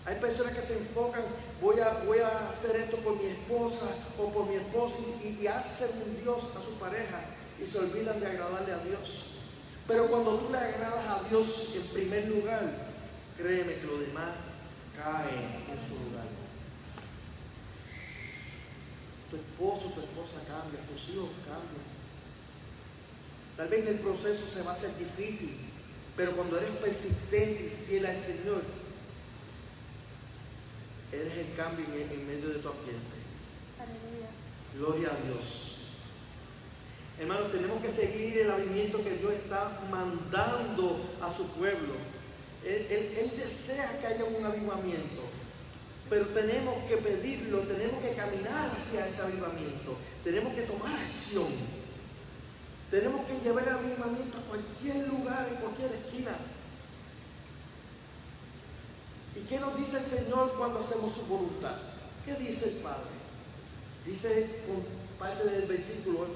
Hay personas que se enfocan, voy a hacer esto por mi esposa o por mi esposo y hacen un Dios a su pareja y se olvidan de agradarle a Dios. Pero cuando tú le agradas a Dios en primer lugar, créeme que lo demás cae en su lugar. Tu esposo, tu esposa cambia, tus hijos cambian. Tal vez en el proceso se va a hacer difícil, pero cuando eres persistente y fiel al Señor, eres el cambio en medio de tu ambiente. Aleluya. Gloria a Dios. Hermanos, tenemos que seguir el avivamiento que Dios está mandando a su pueblo. Él desea que haya un avivamiento, pero tenemos que pedirlo, tenemos que caminar hacia ese avivamiento, tenemos que tomar acción, tenemos que llevar el avivamiento a cualquier lugar, en cualquier esquina. ¿Y qué nos dice el Señor cuando hacemos su voluntad? ¿Qué dice el Padre? Dice con parte del versículo: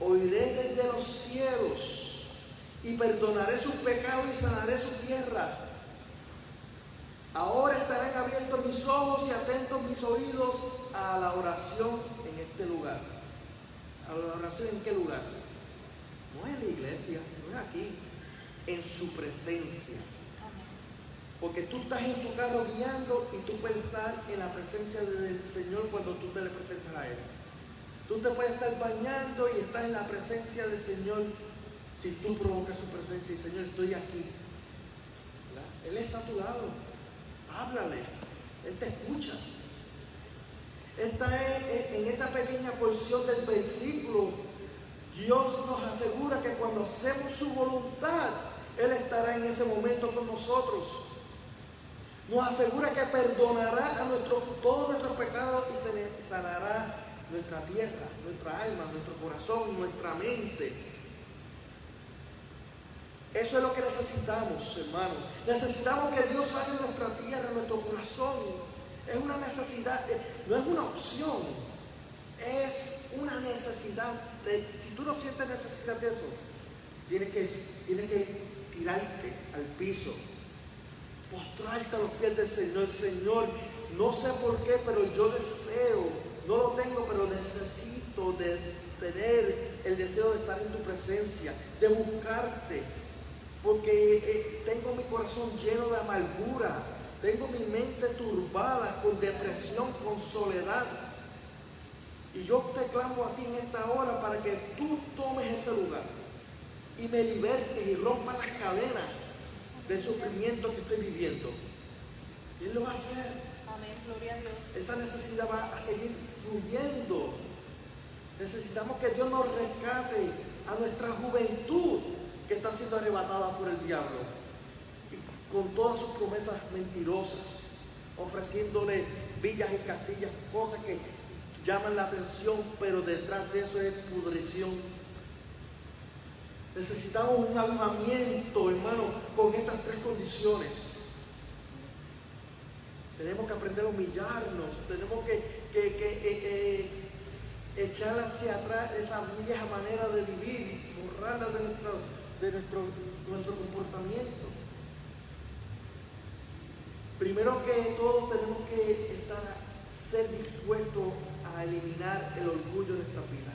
oiré desde los cielos y perdonaré sus pecados y sanaré su tierra. Ahora estarán abiertos mis ojos y atentos mis oídos a la oración en este lugar. ¿A la oración en qué lugar? No es en la iglesia, no es aquí, en su presencia. Porque tú estás en tu carro guiando y tú puedes estar en la presencia del Señor cuando tú te le presentas a Él. Tú te puedes estar bañando y estás en la presencia del Señor si tú provocas su presencia y Señor, estoy aquí. ¿Verdad? Él está a tu lado. Háblale. Él te escucha. En esta pequeña porción del versículo, Dios nos asegura que cuando hacemos su voluntad, Él estará en ese momento con nosotros. Nos asegura que perdonará todos nuestros pecados y sanará nuestra tierra, nuestra alma, nuestro corazón, nuestra mente. Eso es lo que necesitamos, hermanos. Necesitamos que Dios sane nuestra tierra, nuestro corazón. Es una necesidad, no es una opción, es una necesidad. Si tú no sientes necesidad de eso, tienes que tirarte al piso, postrarte a los pies del Señor. Señor, no sé por qué, pero yo deseo, no lo tengo, pero necesito de tener el deseo de estar en tu presencia, de buscarte, porque tengo mi corazón lleno de amargura, tengo mi mente turbada con depresión, con soledad. Y yo te clamo a ti en esta hora para que tú tomes ese lugar y me libertes y rompas las cadenas del sufrimiento que estoy viviendo. Y Él lo va a hacer. Amén, gloria a Dios. Esa necesidad va a seguir fluyendo. Necesitamos que Dios nos rescate a nuestra juventud que está siendo arrebatada por el diablo. Y con todas sus promesas mentirosas, ofreciéndole villas y castillas, cosas que llaman la atención, pero detrás de eso es pudrición. Necesitamos un avivamiento, hermano, con estas tres condiciones. Tenemos que aprender a humillarnos, tenemos que echar hacia atrás esa vieja manera de vivir, borrarla de nuestro comportamiento. Primero que todo tenemos que ser dispuestos a eliminar el orgullo de nuestra vida.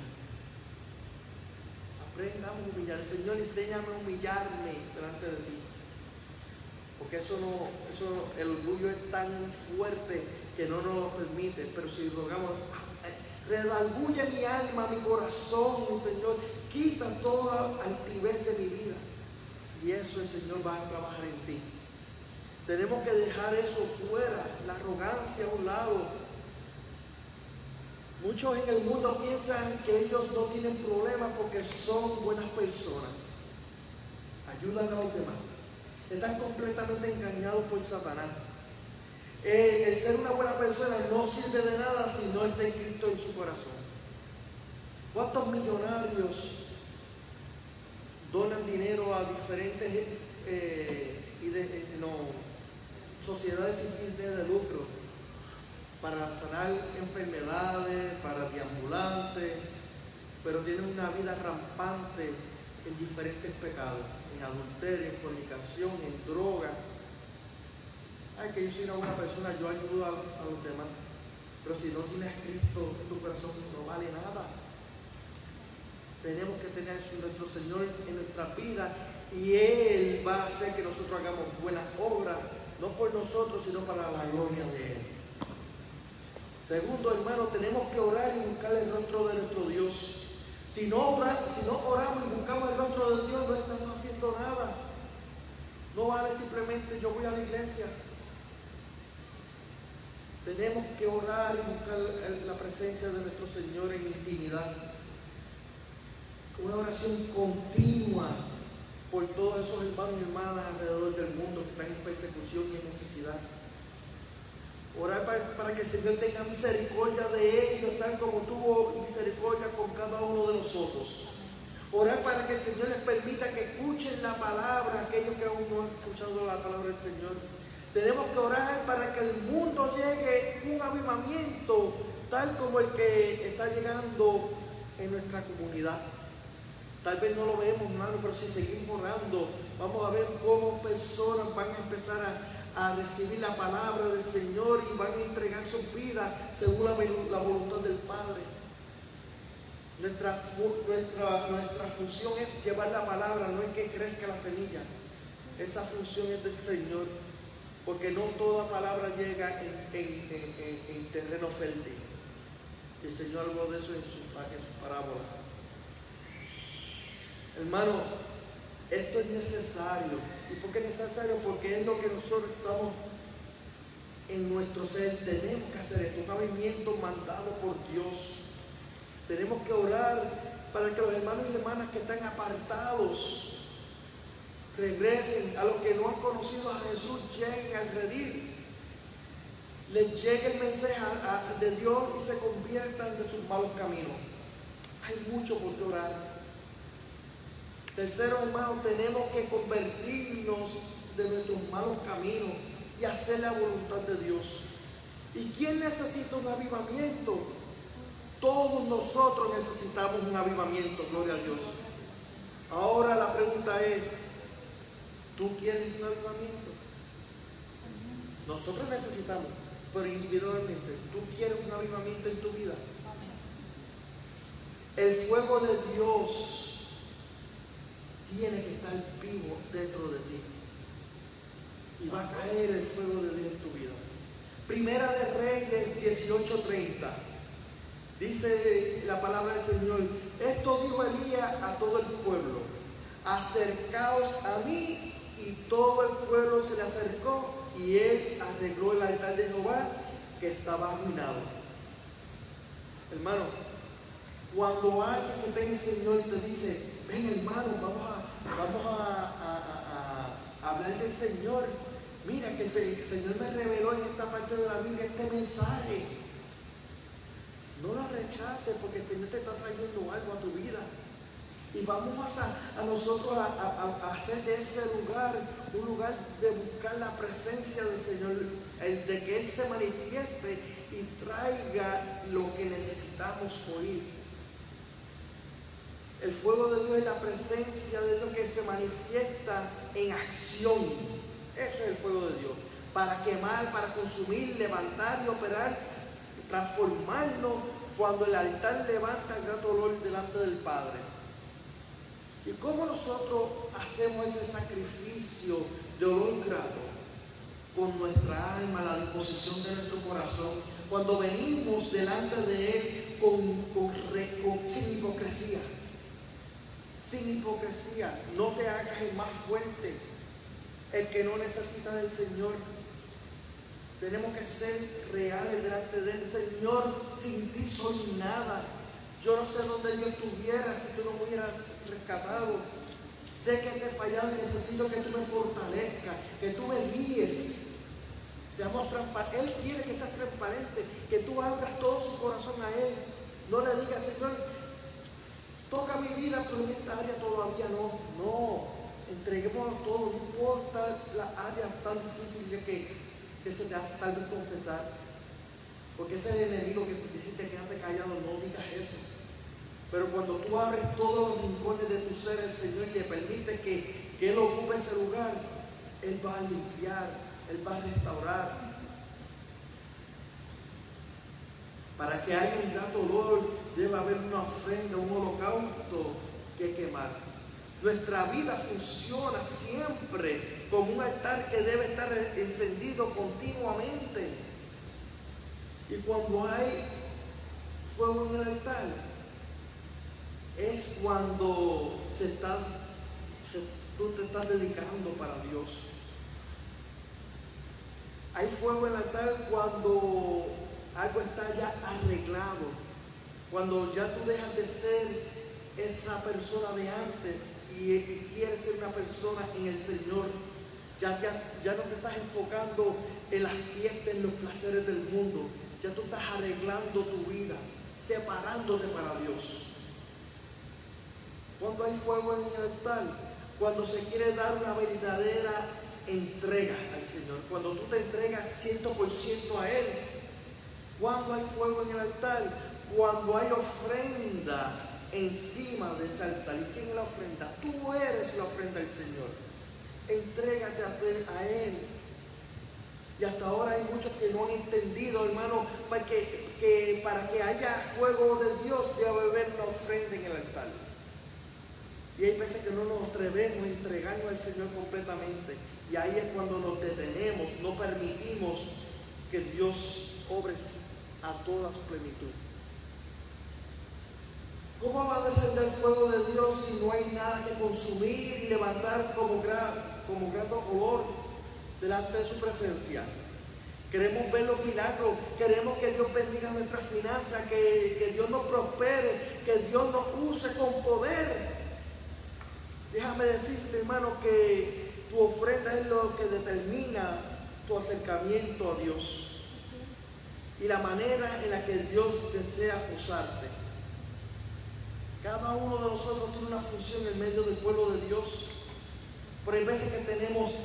Aprendamos a humillar. Señor, enséñame a humillarme delante de ti. Porque el orgullo es tan fuerte que no nos lo permite. Pero si rogamos, redarguye mi alma, mi corazón, mi Señor, quita toda altivez de mi vida. Y eso el Señor va a trabajar en ti. Tenemos que dejar eso fuera, la arrogancia a un lado. Muchos en el mundo piensan que ellos no tienen problemas porque son buenas personas. Ayudan a los demás. Están completamente engañados por Satanás. El ser una buena persona no sirve de nada si no está Cristo en su corazón. ¿Cuántos millonarios donan dinero a diferentes sociedades sin fines de lucro para sanar enfermedades, para deambulantes, pero tienen una vida rampante en diferentes pecados, en adulterio, en fornicación, en droga? Ay, que yo soy una buena persona, yo ayudo a los demás, pero si no tienes a Cristo en tu corazón no vale nada. Tenemos que tener a nuestro Señor en nuestra vida y Él va a hacer que nosotros hagamos buenas obras, no por nosotros, sino para la gloria de Él. Segundo, hermano, tenemos que orar y buscar el rostro de nuestro Dios. Si no oramos y buscamos el rostro de Dios, no estamos haciendo nada. No vale simplemente yo voy a la iglesia. Tenemos que orar y buscar la presencia de nuestro Señor en intimidad. Una oración continua por todos esos hermanos y hermanas alrededor del mundo que están en persecución y en necesidad. Orar para que el Señor tenga misericordia de ellos, tal como tuvo misericordia con cada uno de nosotros. Orar para que el Señor les permita que escuchen la palabra, aquellos que aún no han escuchado la palabra del Señor. Tenemos que orar para que el mundo llegue un avivamiento, tal como el que está llegando en nuestra comunidad. Tal vez no lo vemos, hermano, pero si seguimos orando, vamos a ver cómo personas van a empezar a recibir la palabra del Señor y van a entregar su vida según la voluntad del Padre. Nuestra función es llevar la palabra, no es que crezca la semilla. Esa función es del Señor, porque no toda palabra llega en terreno fértil. El Señor habló de eso en su parábola. Hermano, esto es necesario. ¿Y por qué es necesario? Porque es lo que nosotros estamos en nuestro ser. Tenemos que hacer esto, un movimiento mandado por Dios. Tenemos que orar para que los hermanos y hermanas que están apartados regresen, a los que no han conocido a Jesús lleguen a redil, les llegue el mensaje de Dios y se conviertan de sus malos caminos. Hay mucho por qué orar. Tercero, hermano, tenemos que convertirnos de nuestros malos caminos y hacer la voluntad de Dios. ¿Y quién necesita un avivamiento? Todos nosotros necesitamos un avivamiento, gloria a Dios. Ahora la pregunta es, ¿tú quieres un avivamiento? Nosotros necesitamos, pero individualmente, ¿tú quieres un avivamiento en tu vida? El fuego de Dios tiene que estar vivo dentro de ti. Y va a caer el fuego de Dios en tu vida. Primera de Reyes 18:30. Dice la palabra del Señor: esto dijo Elías a todo el pueblo: acercaos a mí. Y todo el pueblo se le acercó y él arregló el altar de Jehová que estaba arruinado. Hermano, cuando alguien que tenga el Señor te dice, ven hermano, vamos a hablar del Señor. Mira que el Señor me reveló en esta parte de la Biblia este mensaje. No lo rechaces porque el Señor te está trayendo algo a tu vida. Y vamos a nosotros a hacer de ese lugar un lugar de buscar la presencia del Señor, de que Él se manifieste y traiga lo que necesitamos oír. El fuego de Dios es la presencia de Dios que se manifiesta en acción. Eso es el fuego de Dios. Para quemar, para consumir, levantar y operar, transformarnos cuando el altar levanta el grato olor delante del Padre. ¿Y cómo nosotros hacemos ese sacrificio de olor grato? Con nuestra alma, la disposición de nuestro corazón. Cuando venimos delante de Él sin hipocresía. Sin hipocresía. No te hagas el más fuerte, el que no necesita del Señor. Tenemos que ser reales delante de Él. Señor, sin ti soy nada. Yo no sé dónde yo estuviera si tú no me hubieras rescatado. Sé que te he fallado y necesito que tú me fortalezcas, que tú me guíes. Seamos transparentes. Él quiere que seas transparente, que tú abras todo su corazón a Él. No le digas, Señor, toca mi vida, pero en esta área todavía no. No, entreguemos todo, no importa las áreas tan difíciles que se te hace tal vez confesar. Porque ese es el enemigo que te dice quédate callado, no digas eso. Pero cuando tú abres todos los rincones de tu ser al Señor y le permites que Él ocupe ese lugar, Él va a limpiar, Él va a restaurar. Para que haya un grato olor, debe haber una ofrenda, un holocausto que quemar. Nuestra vida funciona siempre como un altar que debe estar encendido continuamente. Y cuando hay fuego en el altar, es cuando tú te estás dedicando para Dios. Hay fuego en el altar cuando algo está ya arreglado, cuando ya tú dejas de ser esa persona de antes y quieres ser una persona en el Señor. Ya no te estás enfocando en las fiestas, en los placeres del mundo. Ya tú estás arreglando tu vida, separándote para Dios. Cuando hay fuego en el altar, cuando se quiere dar una verdadera entrega al Señor, cuando tú te entregas 100% a Él. Cuando hay fuego en el altar, cuando hay ofrenda encima de ese altar. ¿Y quién es la ofrenda? Tú eres la ofrenda del Señor. Entrégate a Él. Y hasta ahora hay muchos que no han entendido, hermano, que para que haya fuego de Dios debe haber una ofrenda en el altar. Y hay veces que no nos atrevemos a entregarnos al Señor completamente. Y ahí es cuando nos detenemos, no permitimos que Dios obre a toda su plenitud. ¿Cómo va a descender el fuego de Dios si no hay nada que consumir y levantar como grato olor delante de su presencia? Queremos ver los milagros, queremos que Dios bendiga nuestras finanzas, que Dios nos prospere, que Dios nos use con poder. Déjame decirte, hermano, que tu ofrenda es lo que determina tu acercamiento a Dios y la manera en la que Dios desea usarte. Cada uno de nosotros tiene una función en medio del pueblo de Dios. Pero hay veces que tenemos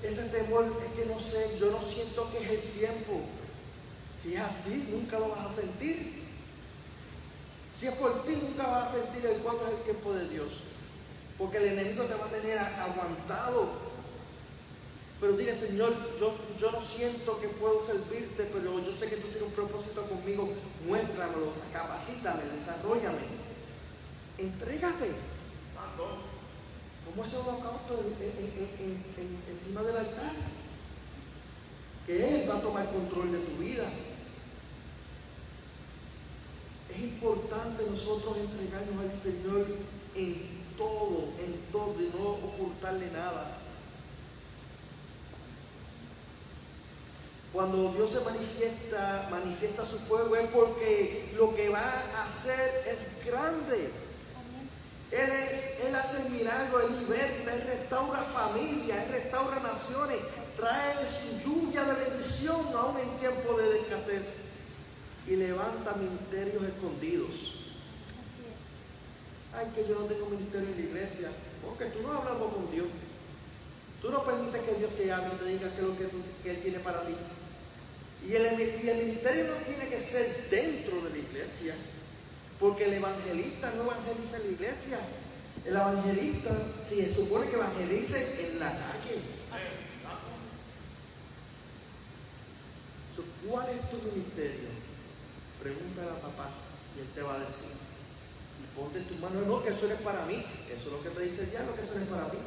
ese temor, es que no sé, yo no siento que es el tiempo. Si es así, nunca lo vas a sentir. Si es por ti, nunca vas a sentir el cuándo es el tiempo de Dios. Porque el enemigo te va a tener aguantado. Pero dile, Señor, yo no siento que puedo servirte, pero yo sé que tú tienes un propósito conmigo. Muéstramelo, capacítame, desarróllame. Entrégate. Como ese holocausto encima del altar. Que Él va a tomar control de tu vida. Es importante nosotros entregarnos al Señor en todo, y no ocultarle nada. Cuando Dios se manifiesta su fuego, es porque lo que va a hacer es grande. Amén. Él hace el milagro, Él liberta, Él restaura familias, Él restaura naciones, trae su lluvia de bendición aún en tiempo de escasez y levanta ministerios escondidos. Así es. Ay, que yo no tengo ministerio en la iglesia, porque tú no hablas con Dios. Tú no permites que Dios te hable y te diga qué es lo que Él tiene para ti. Y el ministerio no tiene que ser dentro de la iglesia, porque el evangelista no evangeliza en la iglesia. El evangelista se supone que evangelice en la calle. ¿Cuál es tu ministerio? Pregúntale a papá y él te va a decir. Y ponte en tu mano, no, que eso no es para mí. Eso es lo que te dice ya, lo que eso no es para ti.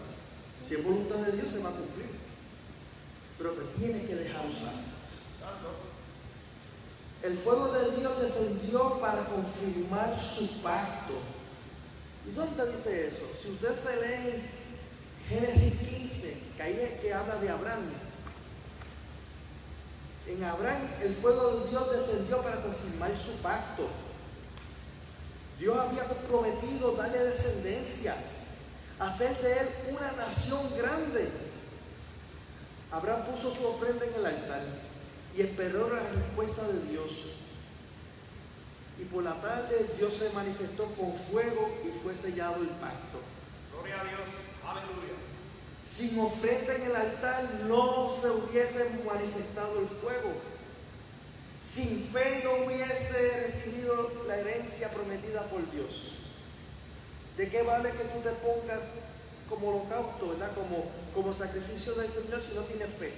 Si es voluntad de Dios, se va a cumplir. Pero te tienes que dejar usar. El fuego de Dios descendió para confirmar su pacto. ¿Y dónde dice eso? Si usted se lee en Génesis 15, que ahí es que habla de Abraham. En Abraham el fuego de Dios descendió para confirmar su pacto. Dios había comprometido darle descendencia, hacer de él una nación grande. Abraham puso su ofrenda en el altar y esperó la respuesta de Dios. Y por la tarde Dios se manifestó con fuego y fue sellado el pacto. Gloria a Dios. Aleluya. Sin ofrenda en el altar no se hubiese manifestado el fuego. Sin fe no hubiese recibido la herencia prometida por Dios. ¿De qué vale que tú te pongas como holocausto, ¿verdad? Como sacrificio del Señor si no tienes fe?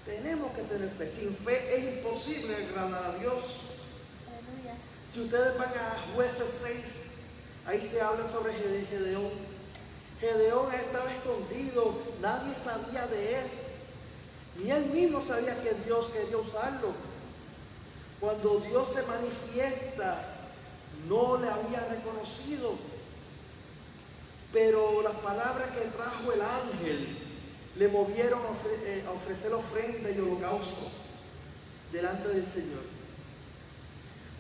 Tenemos que tener fe. Sin fe es imposible agradar a Dios. Aleluya. Si ustedes van a Jueces 6, ahí se habla sobre Gedeón. Gedeón estaba escondido, nadie sabía de él, ni él mismo sabía que Dios quería usarlo. Cuando Dios se manifiesta, no le había reconocido, pero las palabras que trajo el ángel le movieron a ofrecer ofrenda y holocausto delante del Señor.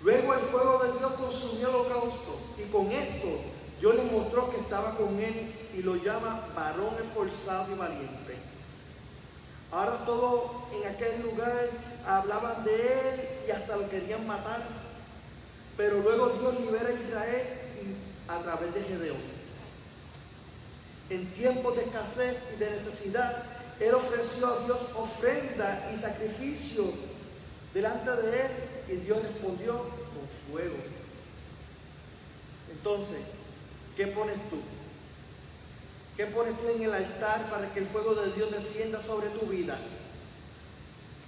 Luego el fuego de Dios consumió el holocausto y con esto Dios le mostró que estaba con él y lo llama varón esforzado y valiente. Ahora todos en aquel lugar hablaban de él y hasta lo querían matar. Pero luego Dios libera a Israel y a través de Gedeón. En tiempos de escasez y de necesidad, él ofreció a Dios ofrenda y sacrificio delante de él y Dios respondió con fuego. Entonces, ¿qué pones tú? ¿Qué pones tú en el altar para que el fuego de Dios descienda sobre tu vida,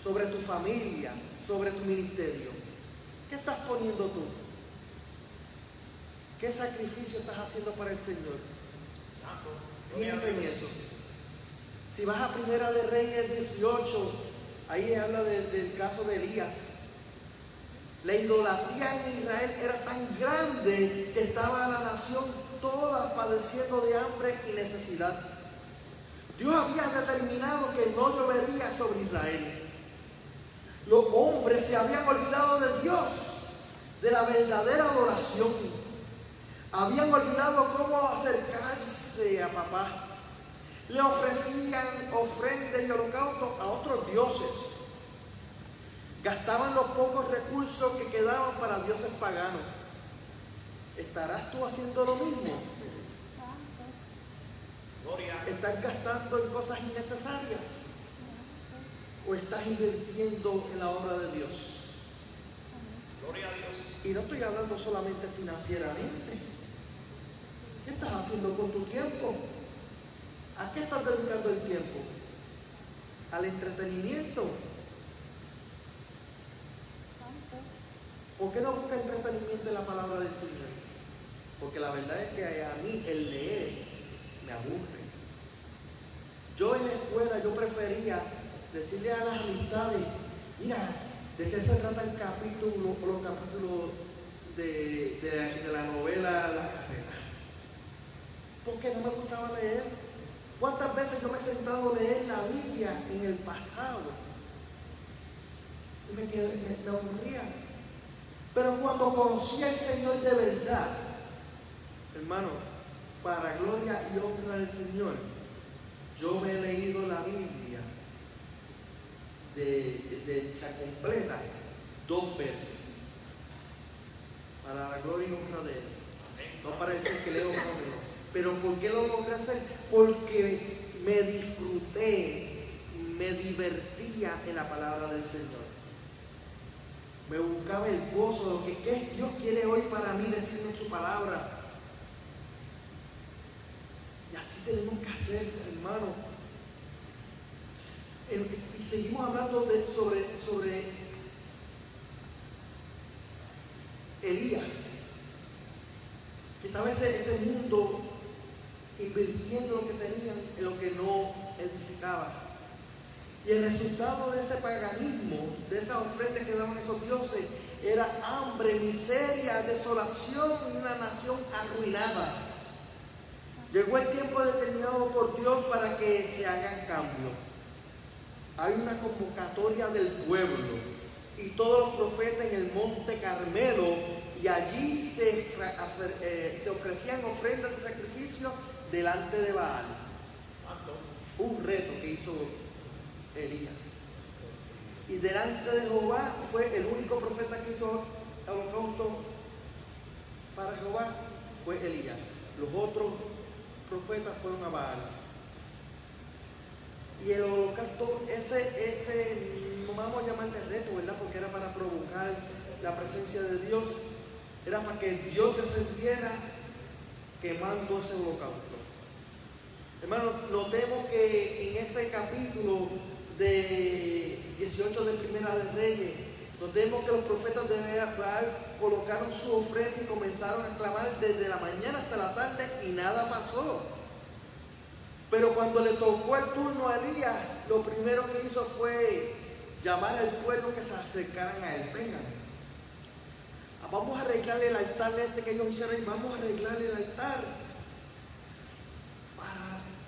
sobre tu familia, sobre tu ministerio? ¿Qué estás poniendo tú? ¿Qué sacrificio estás haciendo para el Señor? Piensa en eso. Si vas a Primera de Reyes 18, ahí habla del caso de Elías. La idolatría en Israel era tan grande que estaba la nación toda padeciendo de hambre y necesidad. Dios había determinado que no llovería sobre Israel. Los hombres se habían olvidado de Dios, de la verdadera adoración. Habían olvidado cómo acercarse a papá. Le ofrecían ofrendas y holocaustos a otros dioses. Gastaban los pocos recursos que quedaban para dioses paganos. ¿Estarás tú haciendo lo mismo? Gloria. ¿Estás gastando en cosas innecesarias? ¿O estás invirtiendo en la obra de Dios? Gloria a Dios. Y no estoy hablando solamente financieramente. ¿Qué estás haciendo con tu tiempo? ¿A qué estás dedicando el tiempo? ¿Al entretenimiento? ¿Por qué no busca entretenimiento en la palabra del Señor? Porque la verdad es que a mí el leer me aburre. Yo en la escuela yo prefería decirle a las amistades, mira, ¿de qué se trata el capítulo o los capítulos de la novela La Carrera? Porque no me gustaba leer. ¿Cuántas veces yo me he sentado a leer la Biblia en el pasado? Y me aburría. Pero cuando conocí al Señor de verdad, hermano, para gloria y honra del Señor, yo me he leído la Biblia se completa 2 veces. Para la gloria y honra de Él. No para decir que leo más o menos. Pero ¿por qué lo logré hacer? Porque me disfruté, me divertía en la palabra del Señor. Me buscaba el gozo de lo que Dios quiere hoy para mí decirme su palabra. Y así tenemos que hacer, hermano. Y seguimos hablando sobre Elías, que estaba ese mundo invirtiendo lo que tenían en lo que no edificaba. Y el resultado de ese paganismo, de esa ofrenda que daban esos dioses, era hambre, miseria, desolación y una nación arruinada. Llegó el tiempo determinado por Dios para que se hagan cambios. Hay una convocatoria del pueblo y todos los profetas en el monte Carmelo, y allí se ofrecían ofrendas de sacrificio delante de Baal. Fue un reto que hizo Elías. Y delante de Jehová fue el único profeta que hizo holocausto para Jehová, fue Elías. Los otros profetas fueron a Baal. Y el holocausto, ese no vamos a llamarle reto, ¿verdad? Porque era para provocar la presencia de Dios. Era para que Dios descendiera quemando ese holocausto. Hermanos, notemos que en ese capítulo de 18 de Primera de Reyes, notemos que los profetas de Baal colocaron su ofrenda y comenzaron a clamar desde la mañana hasta la tarde y nada pasó. Pero cuando le tocó el turno a Elías, lo primero que hizo fue llamar al pueblo que se acercaran a él. Vengan, vamos a arreglarle el altar que ellos hicieron y vamos a arreglarle el altar.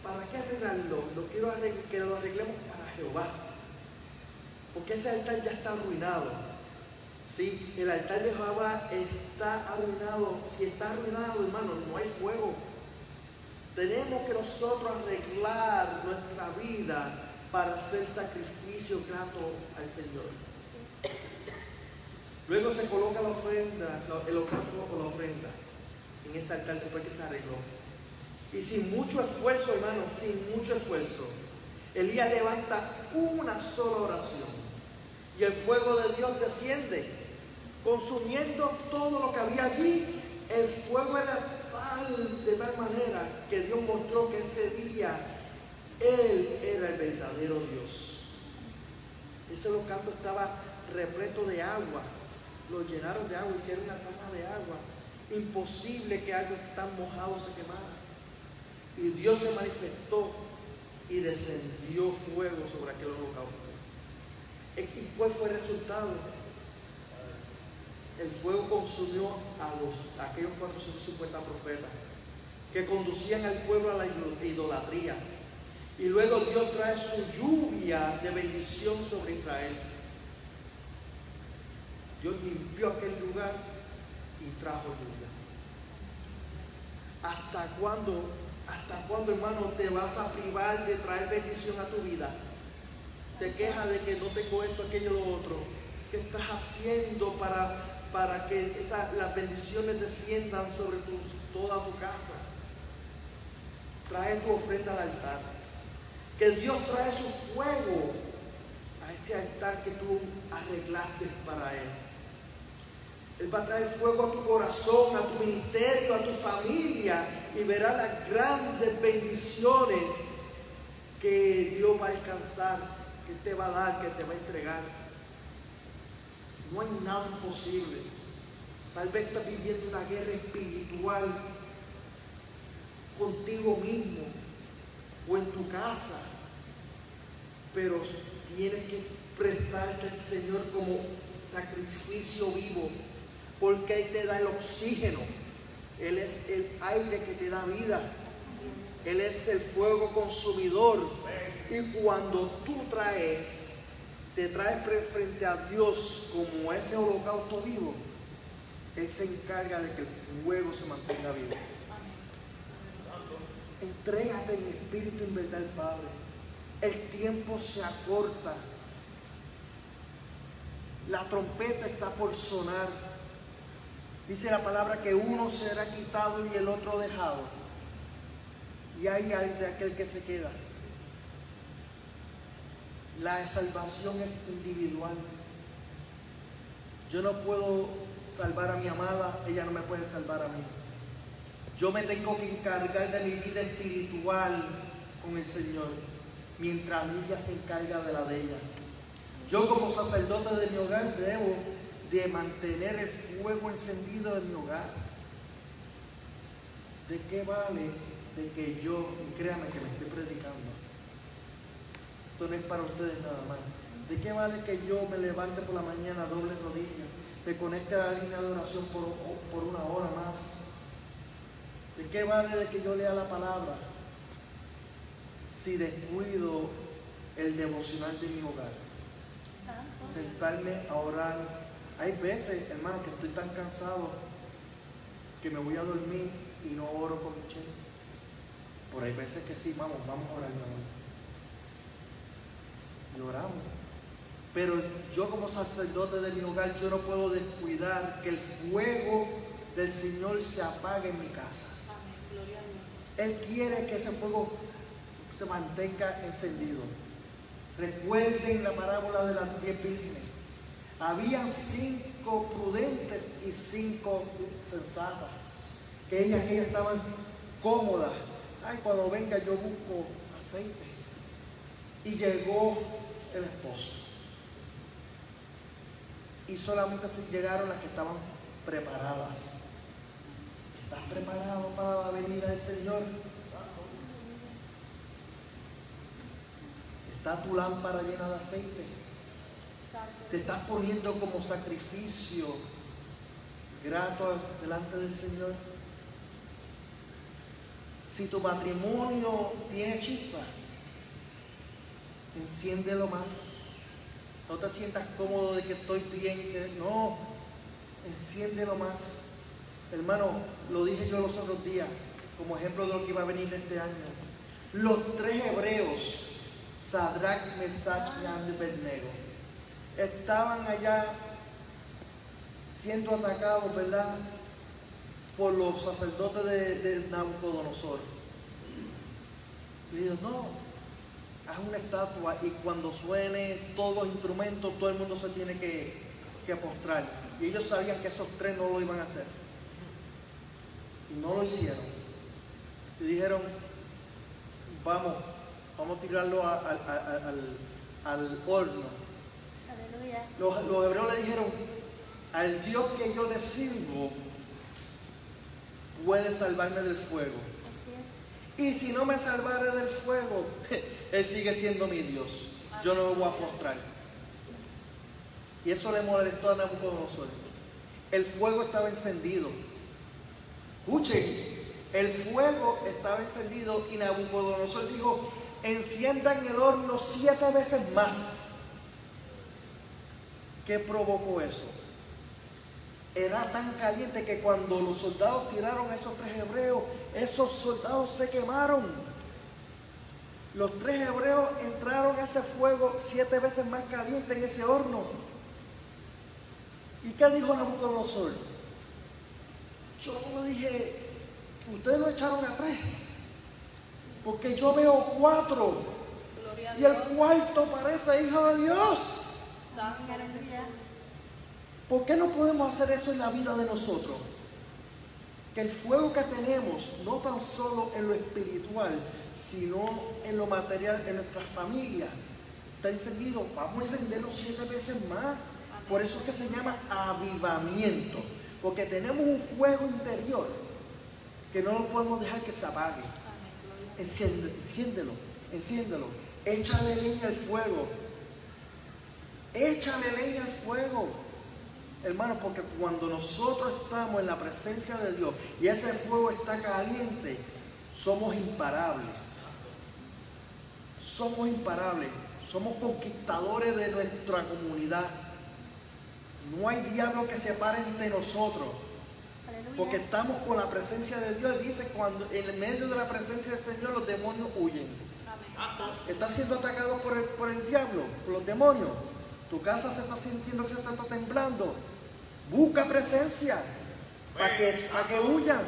¿Para qué arreglarlo? Quiero que lo arreglemos para Jehová. Porque ese altar ya está arruinado. Sí, el altar de Jehová está arruinado. Si está arruinado, hermano, no hay fuego. Tenemos que nosotros arreglar nuestra vida para hacer sacrificio grato al Señor. Luego se coloca la ofrenda, el holocausto o la ofrenda en ese altar después que se arregló. Y sin mucho esfuerzo, hermano, sin mucho esfuerzo, Elías levanta una sola oración. Y el fuego de Dios desciende, consumiendo todo lo que había allí. El fuego era de tal manera que Dios mostró que ese día Él era el verdadero Dios. Ese holocausto estaba repleto de agua. Lo llenaron de agua, hicieron una zanja de agua. Imposible que algo tan mojado se quemara. Y Dios se manifestó y descendió fuego sobre aquel holocausto. ¿Y cuál fue el resultado? El fuego consumió a aquellos 450 profetas que conducían al pueblo a la idolatría. Y luego Dios trae su lluvia de bendición sobre Israel. Dios limpió aquel lugar y trajo lluvia. ¿Hasta cuándo, hermano, te vas a privar de traer bendición a tu vida? Te quejas de que no tengo esto, aquello, lo otro. ¿Qué estás haciendo para que las bendiciones desciendan sobre toda tu casa? Trae tu ofrenda al altar. Que Dios trae su fuego a ese altar que tú arreglaste para Él. Él va a traer fuego a tu corazón, a tu ministerio, a tu familia, y verás las grandes bendiciones que Dios va a alcanzar, que te va a dar, que te va a entregar. No hay nada imposible. Tal vez estás viviendo una guerra espiritual contigo mismo o en tu casa, pero tienes que prestarte al Señor como sacrificio vivo, porque Él te da el oxígeno. Él es el aire que te da vida. Él es el fuego consumidor. Y cuando tú traes, te trae frente a Dios como ese holocausto vivo, Él se encarga de que el fuego se mantenga vivo. Entrégate en espíritu y en verdad al Padre. El tiempo se acorta. La trompeta está por sonar. Dice la palabra que uno será quitado y el otro dejado. Y hay de aquel que se queda. La salvación es individual. Yo no puedo salvar a mi amada, ella no me puede salvar a mí. Yo me tengo que encargar de mi vida espiritual con el Señor, mientras ella se encarga de la de ella. Yo como sacerdote de mi hogar debo de mantener el fuego encendido en mi hogar. ¿De qué vale de que yo, y créame que me estoy predicando, esto no es para ustedes nada más, de qué vale que yo me levante por la mañana, doble rodilla, me conecte a la línea de oración por una hora más? ¿De qué vale de que yo lea la palabra si descuido el devocional de mi hogar? Sentarme a orar. Hay veces, hermano, que estoy tan cansado que me voy a dormir y no oro con Michelle. Pero hay veces que sí, vamos a orar, mi amor. Y oramos. Pero yo como sacerdote de mi hogar, yo no puedo descuidar que el fuego del Señor se apague en mi casa. Él quiere que ese fuego se mantenga encendido. Recuerden la parábola de las 10 vírgenes. Habían 5 prudentes y 5 sensatas. Que ellas estaban cómodas. Ay, cuando venga yo busco aceite. Y llegó el esposo. Y solamente se llegaron las que estaban preparadas. ¿Estás preparado para la venida del Señor? ¿Está tu lámpara llena de aceite? ¿Te estás poniendo como sacrificio grato delante del Señor? Si tu matrimonio tiene chispa, enciéndelo más. No te sientas cómodo de que estoy bien, no, enciéndelo más. Hermano, lo dije yo los otros días, como ejemplo de lo que iba a venir este año. Los 3 hebreos, Sadrach, Mesach y Abednego, estaban allá siendo atacados, ¿verdad?, por los sacerdotes de Nabucodonosor. Y dijo, no, haz una estatua y cuando suene todos los instrumentos, todo el mundo se tiene que postrar. Y ellos sabían que esos 3 no lo iban a hacer. Y no lo hicieron. Y dijeron, vamos a tirarlo al horno. Aleluya. Los hebreos le dijeron, al Dios que yo le sirvo puede salvarme del fuego. Así es. Y si no me salvare del fuego, Él sigue siendo mi Dios. Yo no me voy a postrar. Y eso le molestó a Nabucodonosor. El fuego estaba encendido. Escuchen, el fuego estaba encendido y Nabucodonosor dijo, enciendan el horno 7 veces más. ¿Qué provocó eso? Era tan caliente que cuando los soldados tiraron a esos 3 hebreos, esos soldados se quemaron. Los 3 hebreos entraron a ese fuego 7 veces más caliente en ese horno. ¿Y qué dijo Nabucodonosor? Yo no dije, ustedes lo echaron a 3, porque yo veo 4 y el cuarto parece hijo de Dios. Aleluya. ¿Por qué no podemos hacer eso en la vida de nosotros? Que el fuego que tenemos, no tan solo en lo espiritual, sino en lo material, en nuestras familias, está encendido. Vamos a encenderlo 7 veces más. Por eso es que se llama avivamiento. Porque tenemos un fuego interior que no lo podemos dejar que se apague. Enciéndelo. Échale leña al fuego. Échale leña al fuego. Hermano, porque cuando nosotros estamos en la presencia de Dios y ese fuego está caliente, somos imparables. Somos imparables. somos conquistadores de nuestra comunidad. No hay diablo que se pare entre nosotros, porque estamos con la presencia de Dios. Dice, cuando en medio de la presencia del Señor los demonios huyen. Estás siendo atacado por el diablo, por los demonios. Tu casa se está sintiendo que se está temblando. Busca presencia para que huyan.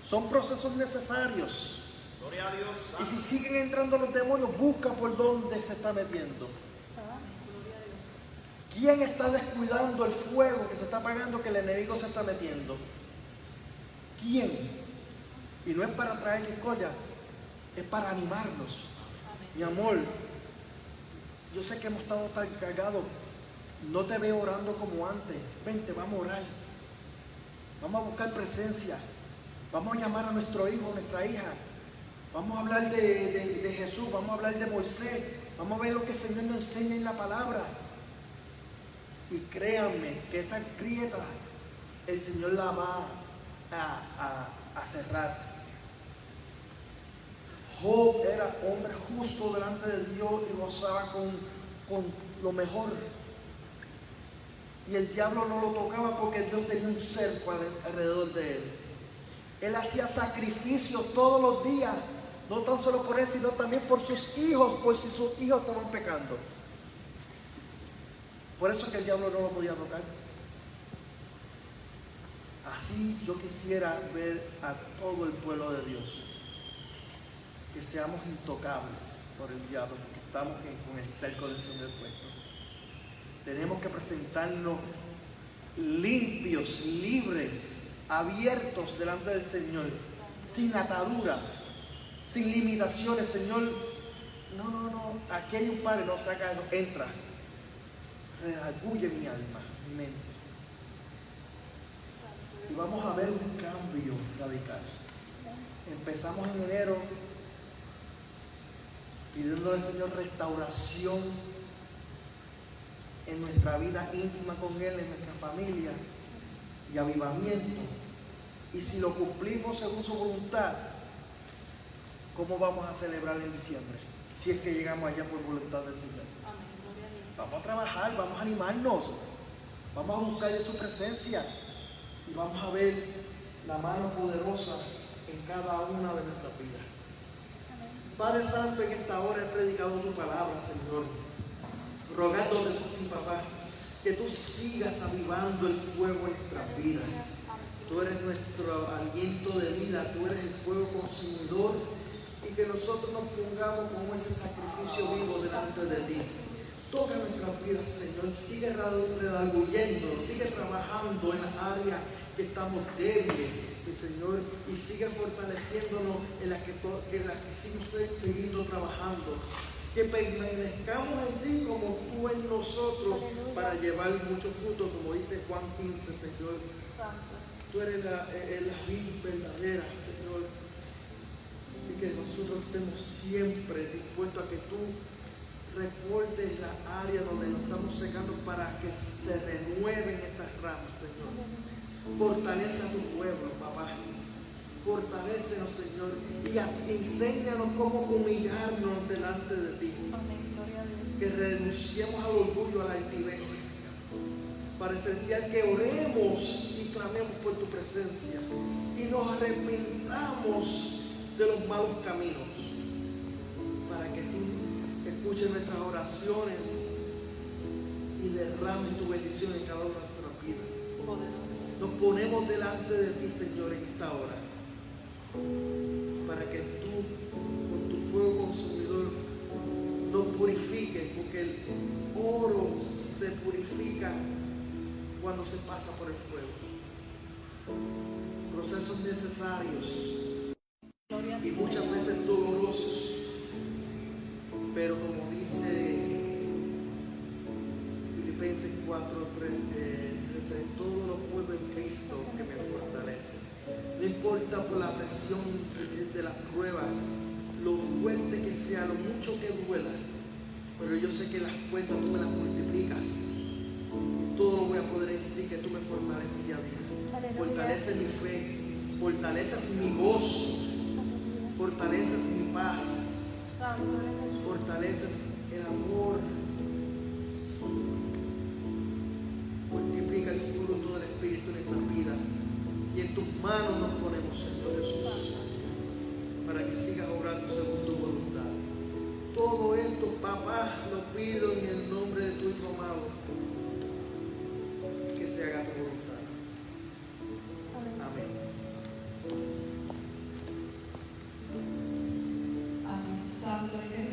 Son procesos necesarios. Gloria a Dios. Y si siguen entrando los demonios, busca por dónde se está metiendo. ¿Quién está descuidando el fuego que se está apagando, que el enemigo se está metiendo? ¿Quién? Y no es para traer discordia, es para animarnos. Mi amor, yo sé que hemos estado tan cargados. No te veo orando como antes. Vente, vamos a orar. Vamos a buscar presencia. Vamos a llamar a nuestro hijo, a nuestra hija. Vamos a hablar de Jesús. Vamos a hablar de Moisés. Vamos a ver lo que el Señor nos enseña en la palabra. Y créanme que esa grieta el Señor la va a cerrar. Job era hombre justo delante de Dios y gozaba con lo mejor. Y el diablo no lo tocaba porque Dios tenía un cerco alrededor de él. Él hacía sacrificios todos los días, no tan solo por él, sino también por sus hijos, por si sus hijos estaban pecando. Por eso es que el diablo no lo podía tocar. Así yo quisiera ver a todo el pueblo de Dios, que seamos intocables por el diablo, porque estamos con el cerco del Señor puesto. Tenemos que presentarnos limpios, libres, abiertos delante del Señor, sin ataduras, sin limitaciones. Señor, no, aquí hay un padre, no saca eso, entra, redarguye mi alma, mi mente. Y vamos a ver un cambio radical. Empezamos en enero pidiendo al Señor restauración en nuestra vida íntima con Él, en nuestra familia, y avivamiento. Y si lo cumplimos según su voluntad, ¿cómo vamos a celebrar en diciembre? Si es que llegamos allá por voluntad del Señor. Vamos a trabajar, vamos a animarnos, vamos a buscar de su presencia y vamos a ver la mano poderosa en cada una de nuestras vidas. Padre Santo, en esta hora he predicado tu palabra, Señor, rogándote por ti, papá, que tú sigas avivando el fuego en nuestras vidas. Tú eres nuestro aliento de vida, tú eres el fuego consumidor, y que nosotros nos pongamos como ese sacrificio vivo delante de ti. Toca nuestras vidas, Señor, sigue redarguyéndonos, sigue trabajando en las áreas que estamos débiles, mi Señor, y sigue fortaleciéndonos en las que seguimos trabajando. Que permanezcamos en ti como tú en nosotros, para llevar mucho fruto, como dice Juan 15, Señor. Tú eres la vid verdadera, Señor, y que nosotros estemos siempre dispuestos a que tú recortes la área donde nos estamos secando, para que se renueven estas ramas, Señor. Fortalece a tu pueblo, papá. Fortalécenos, Señor, y enséñanos cómo humillarnos delante de ti. Que renunciemos al orgullo, a la altivez, para sentir que oremos y clamemos por tu presencia y nos arrepentamos de los malos caminos, para que tú escuches nuestras oraciones y derrames tu bendición en cada una de nuestras vidas. Nos ponemos delante de ti, Señor, en esta hora, para que tú, con tu fuego consumidor, nos purifiques, porque el oro se purifica cuando se pasa por el fuego. Procesos necesarios y muchas veces dolorosos, pero como dice Filipenses 4:13, todo lo puedo en Cristo que me fortalece. No importa por la presión de las pruebas, lo fuerte que sea, lo mucho que duela, pero yo sé que las fuerzas tú me las multiplicas. Todo lo voy a poder en ti, que tú me fortaleces día a día. Fortaleces mi fe, fortaleces mi gozo, fortaleces mi paz, fortaleces el el amor multiplica el fruto del Espíritu en nuestras vidas. Y en tus manos nos ponemos, Señor Jesús, para que sigas obrando según tu voluntad. Todo esto, papá, lo pido en el nombre de tu Hijo amado, que se haga tu voluntad. Amén. Amén. Santo eres